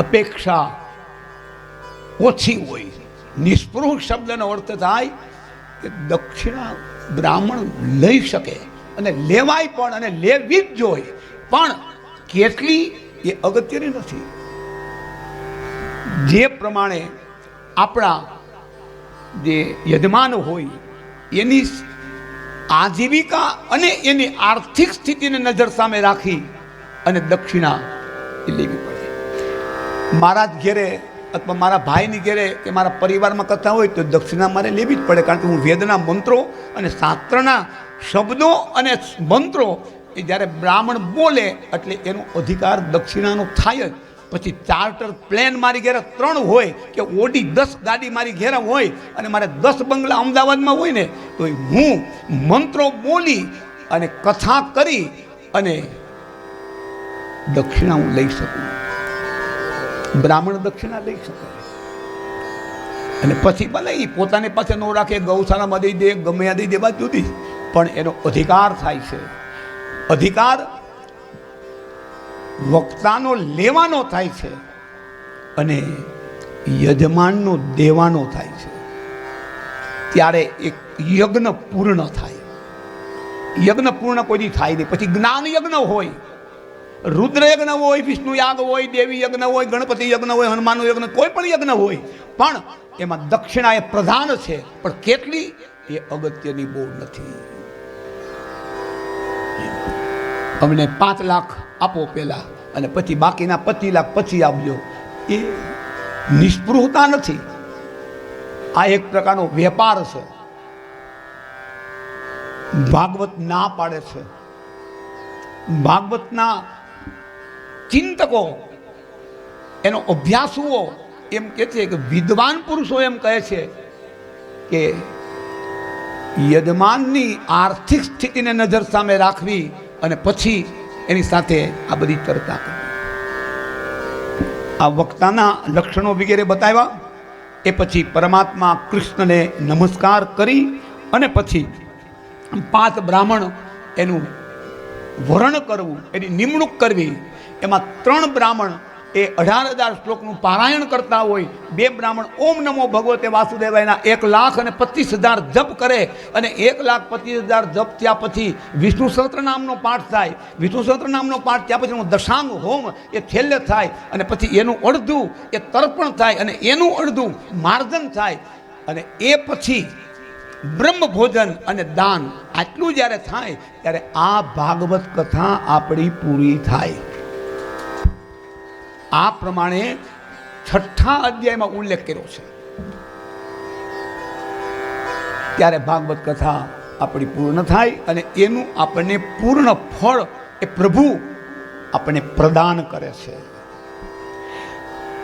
અપેક્ષા ઓછી હોય. નિસ્પૃહ શબ્દનો અર્થ થાય કે દક્ષિણા બ્રાહ્મણ લઈ શકે અને લેવાય પણ, અને લેવી જ જોઈએ, પણ કેટલી એ અગત્યની નથી. જે પ્રમાણે આપણા જે યજમાન હોય એની આજીવિકા અને એની આર્થિક સ્થિતિને નજર સામે રાખી અને દક્ષિણા એ લેવી પડે. મારા જ ઘેરે અથવા મારા ભાઈની ઘેરે કે મારા પરિવારમાં કથા હોય તો દક્ષિણા મારે લેવી જ પડે, કારણ કે હું વેદના મંત્રો અને શાસ્ત્રના શબ્દો અને મંત્રો એ જ્યારે બ્રાહ્મણ બોલે એટલે એનો અધિકાર દક્ષિણાનો થાય જ. પછી ચાર્ટર પ્લેન મારી ઘેરે 3 હોય કે ઓડી 10 ગાડી મારી ઘેરે હોય અને મારે 10 બંગલા અમદાવાદમાં હોય ને તો હું મંત્રો બોલી અને કથા કરી અને દક્ષિણા હું લઈ શકું. બ્રાહ્મણ દક્ષિણા લઈ શકે અને પછી ભલે એ પોતાની પાસે ન રાખે, ગૌશાળામાં દઈ દે, ગમે આ દઈ દેવા જુદી, પણ એનો અધિકાર થાય છે. અધિકાર વક્તાનો લેવાનો થાય છે અને યજમાનનો દેવાનો થાય છે. ત્યારે એક યજ્ઞ પૂર્ણ થાય. યજ્ઞ પૂર્ણ કોઈ થાય નહીં. પછી જ્ઞાન યજ્ઞ હોય, રુદ્ર યજ્ઞ હોય, વિષ્ણુ યાગ હોય, દેવી યજ્ઞ હોય, ગણપતિ યજ્ઞ હોય, હનુમાનનો યજ્ઞ, કોઈ પણ યજ્ઞ હોય, પણ એમાં દક્ષિણા એ પ્રધાન છે. પણ કેટલી એ અગત્યની બહુ નથી. અમને 5 લાખ આપો પહેલા અને પછી બાકીના 25 લાખ પછી આપજો, એ નિસ્પૃહતા નથી. આ એક પ્રકારનો વેપાર છે. ભાગવત ના પાડે છે. ભાગવતના ચિંતકો, એનો અભ્યાસુઓ એમ કહે છે કે વિદ્વાન પુરુષો એમ કહે છે કે યજમાનની આર્થિક સ્થિતિને નજર સામે રાખવી અને પછી એની સાથે આ બધી ચર્ચા કરવી. આ વક્તાના લક્ષણો વગેરે બતાવ્યા. એ પછી પરમાત્મા કૃષ્ણને નમસ્કાર કરી અને પછી 5 બ્રાહ્મણ એનું વરણ કરવું, એની નિમણૂક કરવી. એમાં 3 બ્રાહ્મણ એ 18,000 શ્લોકનું પારાયણ કરતા હોય, 2 બ્રાહ્મણ ઓમ નમો ભગવતે વાસુદેવાયના 1,25,000 જપ કરે અને 1,25,000 જપ થયા પછી વિષ્ણુ સહસ્ત્ર નામનો પાઠ થાય. વિષ્ણુ સહસ્ત્ર નામનો પાઠ થયા પછી દશાંગ હોમ એ છેલ્લે થાય અને પછી એનું અડધું એ તર્પણ થાય અને એનું અડધું માર્જન થાય અને એ પછી બ્રહ્મ ભોજન અને દાન. આટલું જ્યારે થાય ત્યારે આ ભાગવત કથા આપણી પૂરી થાય. આ પ્રમાણે 6થા અધ્યાયમાં ઉલ્લેખ કર્યો છે. ત્યારે ભાગવત કથા આપણી પૂર્ણ થાય અને એનું આપણને પૂર્ણ ફળ એ પ્રભુ આપણને પ્રદાન કરે છે.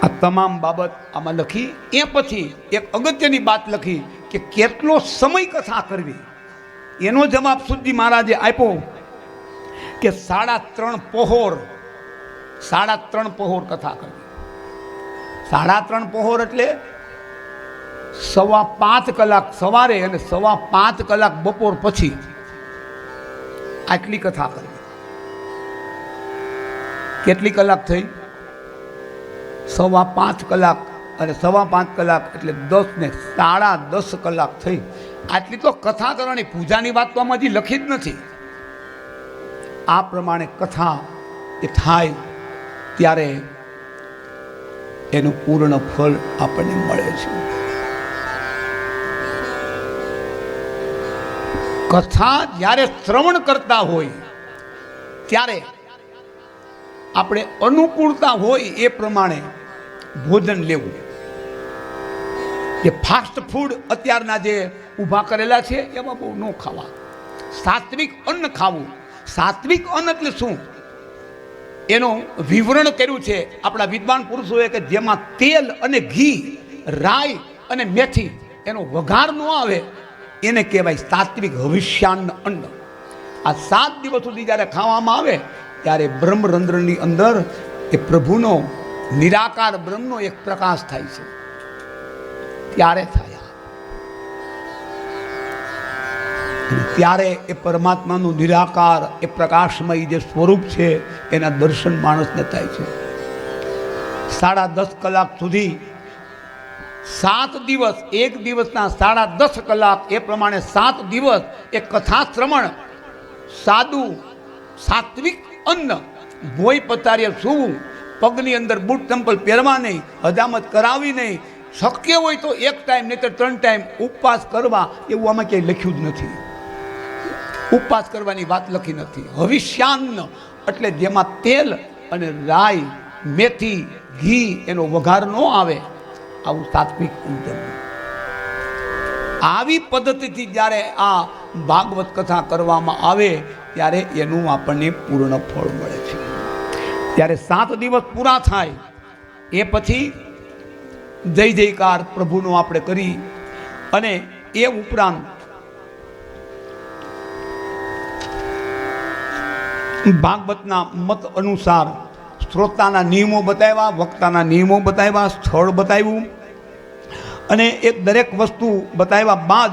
આ તમામ બાબત આમાં લખી. એ પછી એક અગત્યની વાત લખી કે કેટલો સમય કથા કરવી. એનો જવાબ સુધી મહારાજે આપ્યો કે 3.5 પહોર, 3.5 પહોર કથા કરવી. 3.5 પહોર એટલે 5.25 કલાક સવારે અને 5.25 કલાક બપોર પછી, આટલી કથા કરવી. કેટલી કલાક થઈ? 5.25 કલાક અને 5.25 કલાક એટલે 10 ને 10.5 કલાક થઈ. આટલી તો કથા કરવાની, પૂજાની વાત તો આમાં હજી લખી જ નથી. આ પ્રમાણે કથા એ થાય ત્યારે એનું પૂર્ણ ફળ આપણને મળે છે. કથા જ્યારે શ્રવણ કરતા હોય ત્યારે આપણે અનુકૂળતા હોય એ પ્રમાણે ભોજન લેવું. જે ફાસ્ટ ફૂડ અત્યારના જે ઊભા કરેલા છે એમાં બહુ ન ખાવા. સાત્વિક અન્ન ખાવું. સાત્વિક અન્ન એટલે શું એનું વિવરણ કર્યું છે આપણા વિદ્વાન પુરુષોએ કે જેમાં તેલ અને ઘી, રાઈ અને મેથી એનો વઘાર ન આવે એને કહેવાય સાત્વિક હવિષ્યાન્ન અન્ન. આ 7 દિવસ સુધી જ્યારે ખાવામાં આવે ત્યારે બ્રહ્મરંધ્રની અંદર એ પ્રભુનો નિરાકાર બ્રહ્મનો એક પ્રકાશ થાય છે. ત્યારે થાય. ત્યારે એ પરમાત્માનું નિરાકાર એ પ્રકાશમય જે સ્વરૂપ છે એના દર્શન માણસને થાય છે. 10.5 કલાક સુધી 7 દિવસ, એક દિવસના 10.5 કલાક, એ પ્રમાણે 7 દિવસ એ કથા શ્રવણ, સાદું સાત્વિક અન્ન, ભોય પતારીએ સૂવું, પગની અંદર બૂટ ચંપલ પહેરવા નહીં, હજામત કરાવી નહીં, શક્ય હોય તો 1 ટાઈમ નહીં તો 3 ટાઈમ ઉપવાસ કરવા, એવું આમાં ક્યાંય લખ્યું જ નથી. ઉપવાસ કરવાની વાત લખી નથી. હવિષ્યાન્ન એટલે જેમાં તેલ અને રાઈ, મેથી, ઘી એનો વઘાર ન આવે, આવું સાત્વિક અંતર. આવી પદ્ધતિથી જ્યારે આ ભાગવત કથા કરવામાં આવે ત્યારે એનું આપણને પૂર્ણ ફળ મળે છે. ત્યારે 7 દિવસ પૂરા થાય એ પછી જય જયકાર પ્રભુનો આપણે કરી, અને એ ઉપરાંત ભાગવતના મત અનુસાર શ્રોતાના નિયમો બતાવ્યા, વક્તાના નિયમો બતાવ્યા, સ્થળ બતાવ્યું, અને એ દરેક વસ્તુ બતાવ્યા બાદ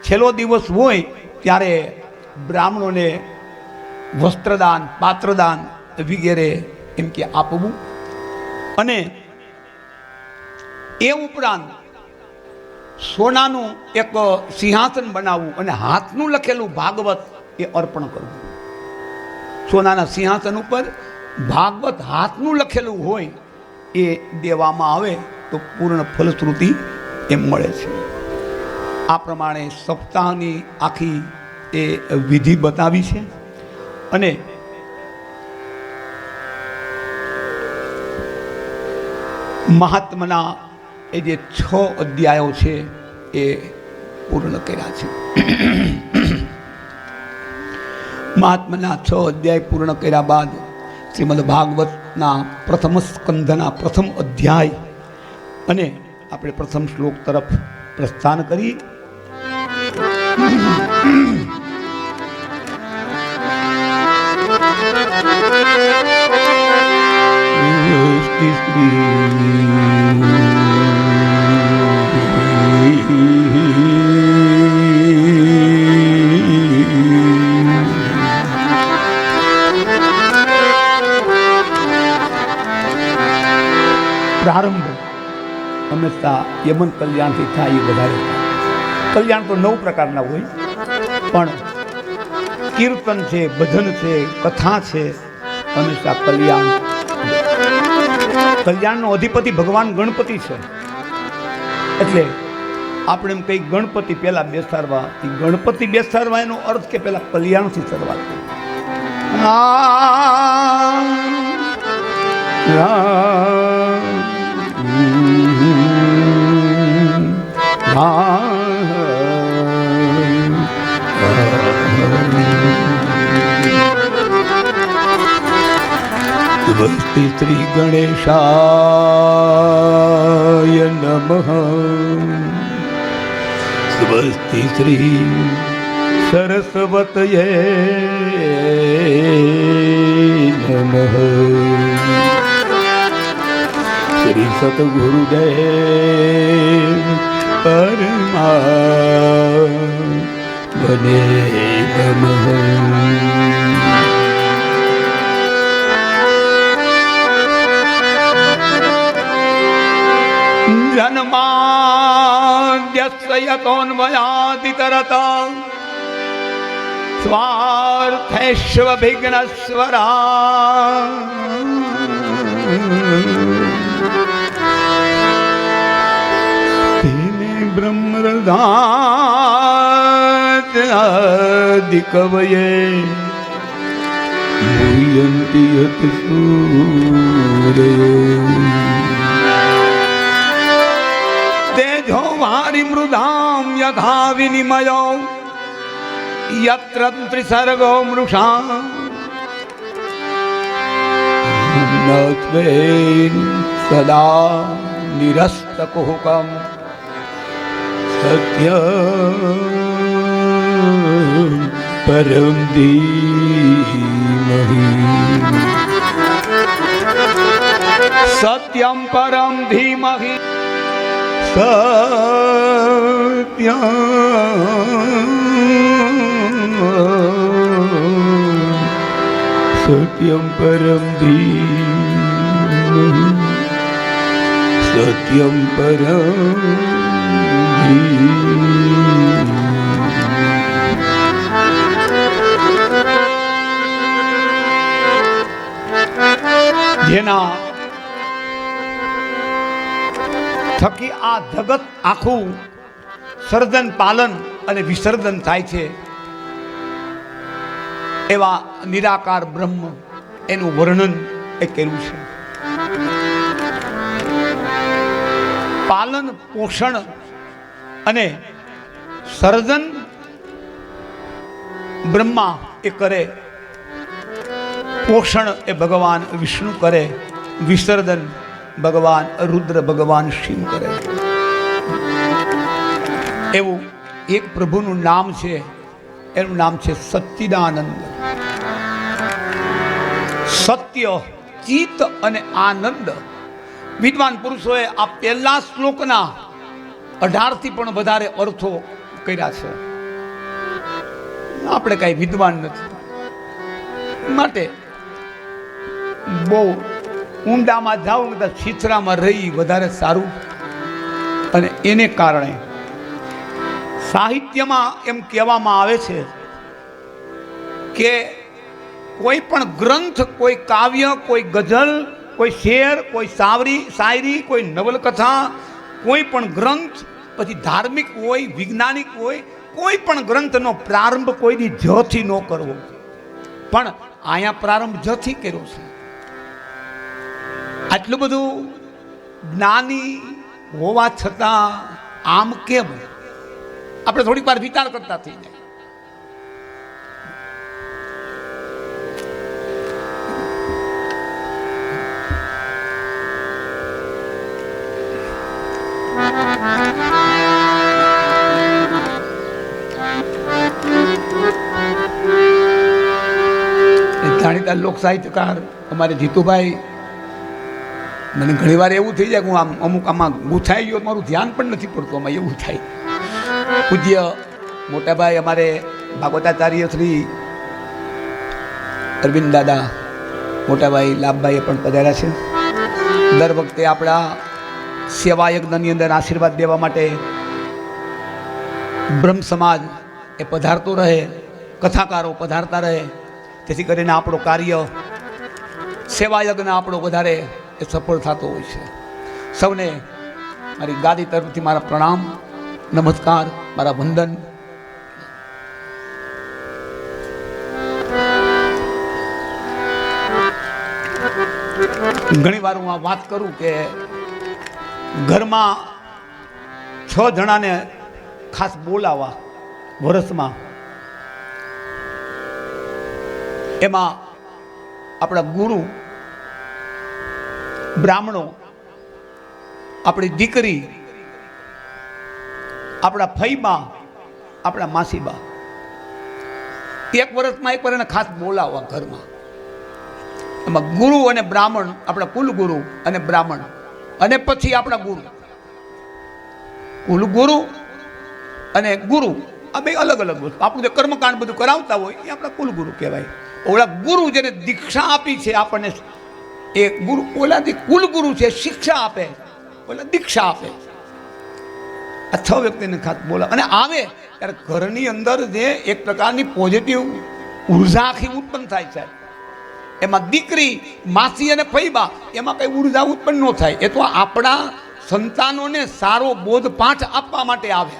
છેલ્લો દિવસ હોય ત્યારે બ્રાહ્મણોને વસ્ત્રદાન, પાત્રદાન વગેરે એમ કે આપવું. અને એ ઉપરાંત સોનાનું એક સિંહાસન બનાવવું અને હાથનું લખેલું ભાગવત એ અર્પણ કરવું. સોનાના સિંહાસન ઉપર ભાગવત હાથનું લખેલું હોય એ દેવામાં આવે તો પૂર્ણ ફલશ્રુતિ એમ મળે છે. આ પ્રમાણે સપ્તાહની આખી એ વિધિ બતાવી છે. અને મહાત્માના એ જે 6 અધ્યાયો છે એ પૂર્ણ કર્યા છે. મહાત્માના 6 અધ્યાય પૂર્ણ કર્યા બાદ શ્રીમદ ભાગવતના પ્રથમ સ્કંધના પ્રથમ અધ્યાય અને આપણે પ્રથમ શ્લોક તરફ પ્રસ્થાન કરી. પ્રારંભ હંમેશા યમન કલ્યાણથી થાય એ વધારે. કલ્યાણ તો 9 પ્રકારના હોય, પણ કીર્તન છે, ભજન છે, કથા છે, હંમેશા કલ્યાણનો અધિપતિ ભગવાન ગણપતિ છે. એટલે આપણે એમ કઈ ગણપતિ પહેલા બેસાડવા, એ ગણપતિ બેસાડવા એનો અર્થ કે પહેલા કલ્યાણથી શરૂઆત કરી. સ્વસ્તિ શ્રી ગણેશાય નમઃ. સ્વસ્તિ શ્રી સરસ્વતયે નમઃ. શ્રી સતગુરુદેવ પરમાત્મને નમઃ. જન્માદ્યસ્ય યતોન્મયાદિતરતઃ સ્વાર્થેષ્વભિઘ્નસ્વરા તેને બ્રહ્મરદાદિકવયે ભૂયન્તિ યત સૂરયો તેજો વારી મૃદામ યથા વિનિમયો યત્ર ત્રિસર્ગો મૃષા નત્વેન સદા નિરસ્તકુહકમ સત્ય પરમ ધીમહિ. સત્યમ પરમ ધીમહિ. સત્યમ પરમ ધીમહિ. સત્યમ પરમ જેના થકી આ જગત આખું સર્જન પાલન અને વિસર્જન થાય છે એવા નિરાકાર બ્રહ્મ એનું વર્ણન એ કર્યું છે. પાલન પોષણ અને સર્જન બ્રહ્મા એ કરે, પોષણ એ ભગવાન વિષ્ણુ કરે, વિસર્જન ભગવાન રુદ્ર ભગવાન શિવ કરે. એવું એક પ્રભુનું નામ છે, એનું નામ છે સચ્ચિદાનંદ. સત્ય, ચિત્ત અને આનંદ. વિદ્વાન પુરુષોએ આ પહેલા શ્લોકના 18 થી પણ વધારે અર્થો કર્યા છે. આપણે કઈ વિદ્વાન નથી માટે બહુ ઊંડામાં જાઓ તો છીછરામાં રહી વધારે સારું. અને એને કારણે સાહિત્યમાં એમ કહેવામાં આવે છે કે કોઈ પણ ગ્રંથ, કોઈ કાવ્ય, કોઈ ગઝલ, કોઈ શેર, કોઈ શાયરી, કોઈ નવલકથા, કોઈ પણ ગ્રંથ, પછી ધાર્મિક હોય, વૈજ્ઞાનિક હોય, કોઈ પણ ગ્રંથનો પ્રારંભ કોઈની જથી ન કરવો. પણ અહીંયા પ્રારંભ જથી કર્યો છે. આટલું બધું જ્ઞાની હોવા છતાં આમ કેમ? આપણે થોડીક વાર વિચાર કરતા થઈ જાય. જાણીતા લોક સાહિત્યકાર અમારે જીતુભાઈ, મને ઘણી વાર એવું થઈ જાય કે હું આમ અમુક આમાં ગુથાઈ ગયો, મારું ધ્યાન પણ નથી પડતું, આમાં એવું થાય. પૂજ્ય મોટાભાઈ અમારે ભાગવતાચાર્ય શ્રી અરવિંદ દાદા, મોટાભાઈ લાભભાઈ પણ પધાર્યા છે. દર વખતે આપણા સેવા યજ્ઞની અંદર આશીર્વાદ દેવા માટે બ્રહ્મ સમાજ એ પધારતો રહે, કથાકારો પધારતા રહે, જેથી કરીને આપણો કાર્ય સેવા યજ્ઞ આપણો વધારે એ સફળ થતો હોય છે. સૌને મારી ગાદી તરફથી મારા પ્રણામ, નમસ્કાર, મારા વંદન. ઘણી વાર હું આ વાત કરું કે ઘરમાં 6 જણાને ખાસ બોલાવા વર્ષમાં, એમાં આપણા ગુરુ, બ્રાહ્મણો, આપણી દીકરી, આપણા ફઈબા, આપણા માસીબા, એક વર્ષમાં એક વાર એને ખાસ બોલાવવા ઘરમાં. એમાં ગુરુ અને બ્રાહ્મણ, આપણા કુલ ગુરુ અને બ્રાહ્મણ, અને પછી આપણા ગુરુ. કુલ ગુરુ અને ગુરુ આ બે અલગ અલગ વસ્તુ. આપણું જે કર્મકાંડ બધું કરાવતા હોય એ આપણા કુલ ગુરુ કહેવાય. ઓલા ગુરુ જેને દીક્ષા આપી છે આપણને, એ ગુરુ, ઓલાથી કુલ ગુરુ છે, શિક્ષા આપે, ઓલા દીક્ષા આપે. આ 6 વ્યક્તિને ખાસ બોલા અને આવે ત્યારે ઘરની અંદર જે એક પ્રકારની પોઝિટિવ ઉર્જા આખી ઉત્પન્ન થાય છે. એમાં દીકરી, માસી અને ફઈબા, એમાં કઈ ઉર્જા ઉત્પન્ન ન થાય. એ તો આપણા સંતાનોને સારો બોધપાઠ આપવા માટે આવે.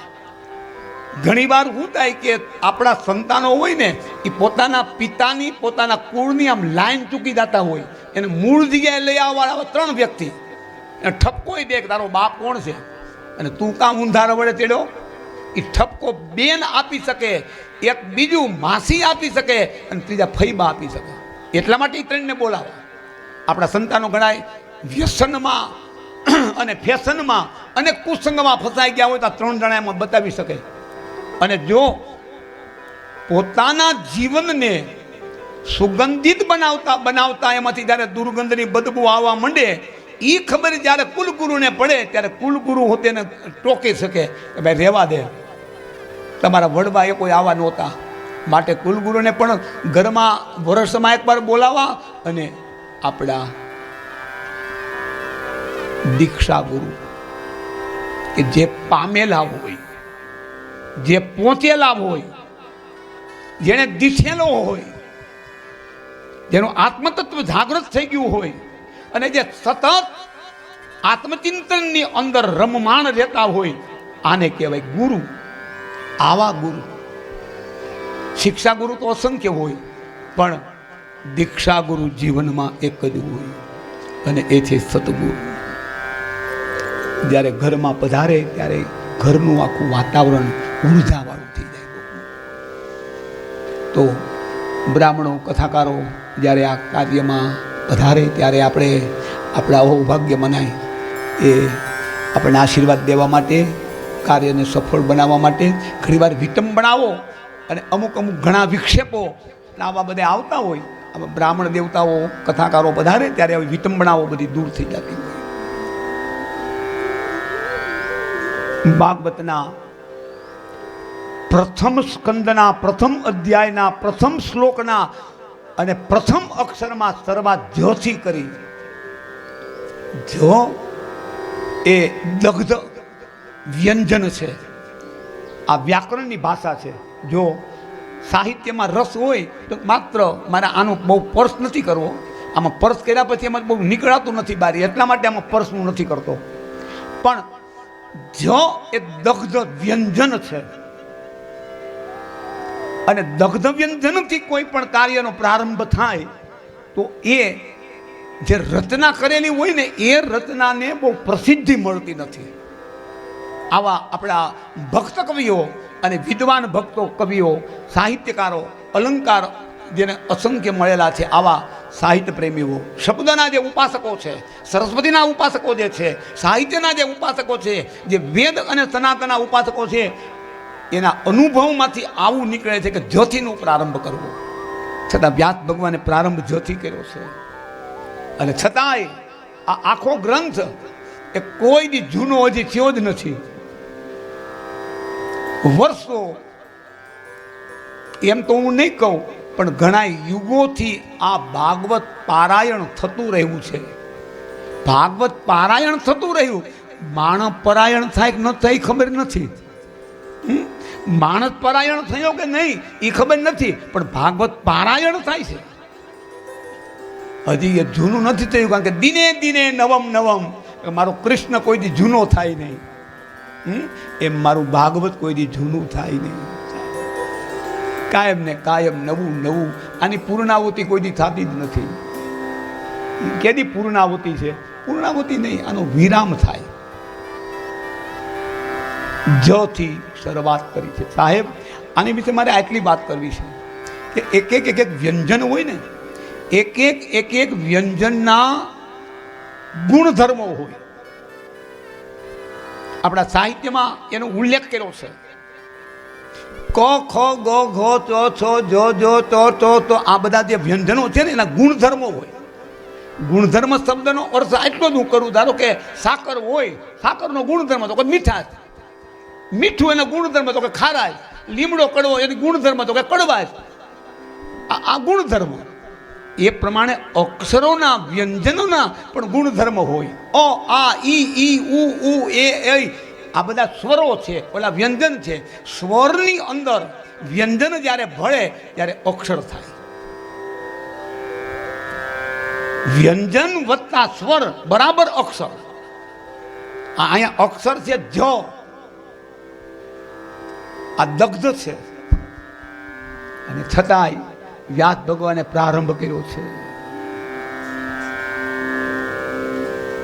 ઘણી વાર શું થાય કે આપણા સંતાનો હોય ને, એ પોતાના પિતાની, પોતાના કુળની આમ લાઈન ચૂકી જતા હોય, એને મૂળ જગ્યાએ લઈ આવવાવાળા 3 વ્યક્તિ ઠપકો દે કે તારો બાપ કોણ છે અને તું કામ ઊંધા રવડે તેડ્યો. એ ઠપકો બેન આપી શકે, એક બીજું માસી આપી શકે અને ત્રીજા ફઈબા આપી શકે. એટલા માટે એ 3ને બોલાવે. આપણા સંતાનો ઘણા વ્યસનમાં અને ફેશનમાં અને કુસંગમાં ફસાઈ ગયા હોય તો 3 જણા એમાં બતાવી શકે. અને જો પોતાના જીવનને સુગંધિત બનાવતા એમાંથી જ્યારે દુર્ગંધની બદબુ આવવા માંડે, એ ખબર જ્યારે કુલગુરુને પડે ત્યારે કુલગુરુ હોતે એને ટોકી શકે કે ભાઈ રહેવા દે, તમારા વડવા એ કોઈ આવા નહોતા. માટે કુલગુરુને પણ ઘરમાં વર્ષમાં એકવાર બોલાવવા અને આપણા દીક્ષા ગુરુ કે જે પામેલા હોય, જે પહોંચેલા હોય, જેને દીઠેલો હોય, જેનું આત્મતત્વ જાગૃત થઈ ગયું હોય અને જે સતત આત્મચિંતનની અંદર રમમાણ રહેતા હોય, આને કહેવાય ગુરુ. આવા ગુરુ, શિક્ષા ગુરુ તો અસંખ્ય હોય, પણ દીક્ષા ગુરુ જીવનમાં એક જ હોય અને એ છે સતગુરુ. જ્યારે ઘરમાં પધારે ત્યારે ઘરનું આખું વાતાવરણ ઉર્જાવાળું થઈ જાય. તો બ્રાહ્મણો, કથાકારો જ્યારે આ કાર્યમાં પધારે ત્યારે આપણે આપણા સૌભાગ્ય મનાય એ આપણને આશીર્વાદ દેવા માટે, કાર્યને સફળ બનાવવા માટે ઘણીવાર વિટંબણાઓ અને અમુક ઘણા વિક્ષેપો આવા બધા આવતા હોય. આમાં બ્રાહ્મણ દેવતાઓ, કથાકારો પધારે ત્યારે આવી વિટંબણાઓ બધી દૂર થઈ જતી હોય. ભાગવતના પ્રથમ સ્કંદના પ્રથમ અધ્યાયના પ્રથમ શ્લોકના અને પ્રથમ અક્ષરમાં શરૂઆત જ્યોથી કરી. જો એ દગ્ધ વ્યંજન છે, આ વ્યાકરણની ભાષા છે. જો સાહિત્યમાં રસ હોય તો માત્ર મારે આનો બહુ પર્સ નથી કરવો, આમાં પર્સ કર્યા પછી એમાં બહુ નીકળાતું નથી બારી, એટલા માટે આમાં પર્સ હું નથી કરતો. પણ જો એ દગ્ધ વ્યંજન છે અને દગ્ધ વ્યંજનથી કોઈ પણ કાર્યનો પ્રારંભ થાય તો એ જે રચના કરેલી હોય ને એ રચનાને બહુ પ્રસિદ્ધિ મળતી નથી. આવા આપણા ભક્ત કવિઓ અને વિદ્વાન ભક્તો, કવિઓ, સાહિત્યકારો, અલંકાર જેને અસંખ્ય મળેલા છે, આવા સાહિત્ય પ્રેમીઓ, શબ્દના જે ઉપાસકો છે, સરસ્વતીના ઉપાસકો જે છે, સાહિત્યના જે ઉપાસકો છે, જે વેદ અને સનાતનના ઉપાસકો છે, એના અનુભવમાંથી આવું નીકળે છે કે જ્યોતિનો પ્રારંભ કરવો. છતાં વ્યાસ ભગવાને પ્રારંભ જ્યોતિ કર્યો છે અને છતાંય આ આખો ગ્રંથ એ કોઈ દી જૂનો હજી થયો જ નથી. વર્ષો એમ તો હું નહીં કહું, પણ ઘણા યુગોથી આ ભાગવત પારાયણ થતું રહ્યું છે. ભાગવત પારાયણ થતું રહ્યું. માણસ પરાયણ થાય કે ન થાય ખબર નથી. માણસ પરાયણ થયો કે નહીં એ ખબર નથી, પણ ભાગવત પારાયણ થાય છે. હજી એ જૂનું નથી થયું, કારણ કે દિને દિને નવમ નવમ. મારો કૃષ્ણ કોઈ દી જૂનો થાય નહીં, એમ મારું ભાગવત કોઈ દી જૂનું થાય નહીં. કાયમ ને કાયમ નવું નવું. આની પૂર્ણાવૃત્તિ કોઈ દી થતી જ નથી. કેદી પૂર્ણાવૃત્તિ છે? પૂર્ણાવૃત્તિ નહીં, આનો વિરામ થાય. જથી શરૂઆત કરી છે. સાહેબ, આની વિશે મારે આટલી વાત કરવી છે કે એક એક વ્યંજન હોય ને, એક એક વ્યંજનના ગુણધર્મો હોય. આપણા સાહિત્યમાં એનો ઉલ્લેખ કર્યો છે. ક, ખ, ગ, ઘ, ચ, છ, જ, જ, તો આ બધા જે વ્યંજનો છે ને એના ગુણધર્મો હોય. ગુણધર્મ શબ્દનો અર્થ એટલો જ હું કરું. ધારો કે સાકર હોય, સાકરનો ગુણધર્મ તો કે મીઠાશ, મીઠું એનો ગુણધર્મ તો કે ખારાશ, લીમડો કડવો એની ગુણધર્મ તો કે કડવાશ. આ ગુણધર્મ. એ પ્રમાણે અક્ષરોના, વ્યંજનોના પણ ગુણધર્મ હોય. અ, આ, ઈ, ઉ, એ, આ બધા સ્વરો છે, ઓલા વ્યંજન છે. સ્વરની અંદર વ્યંજન જ્યારે ભળે ત્યારે અક્ષર થાય. વ્યંજન વત્તા સ્વર બરાબર અક્ષર. અહીંયા અક્ષર છે જ, આ દગ્ધ છે. અને છતાંય વ્યાસ ભગવાને પ્રારંભ કર્યો છે.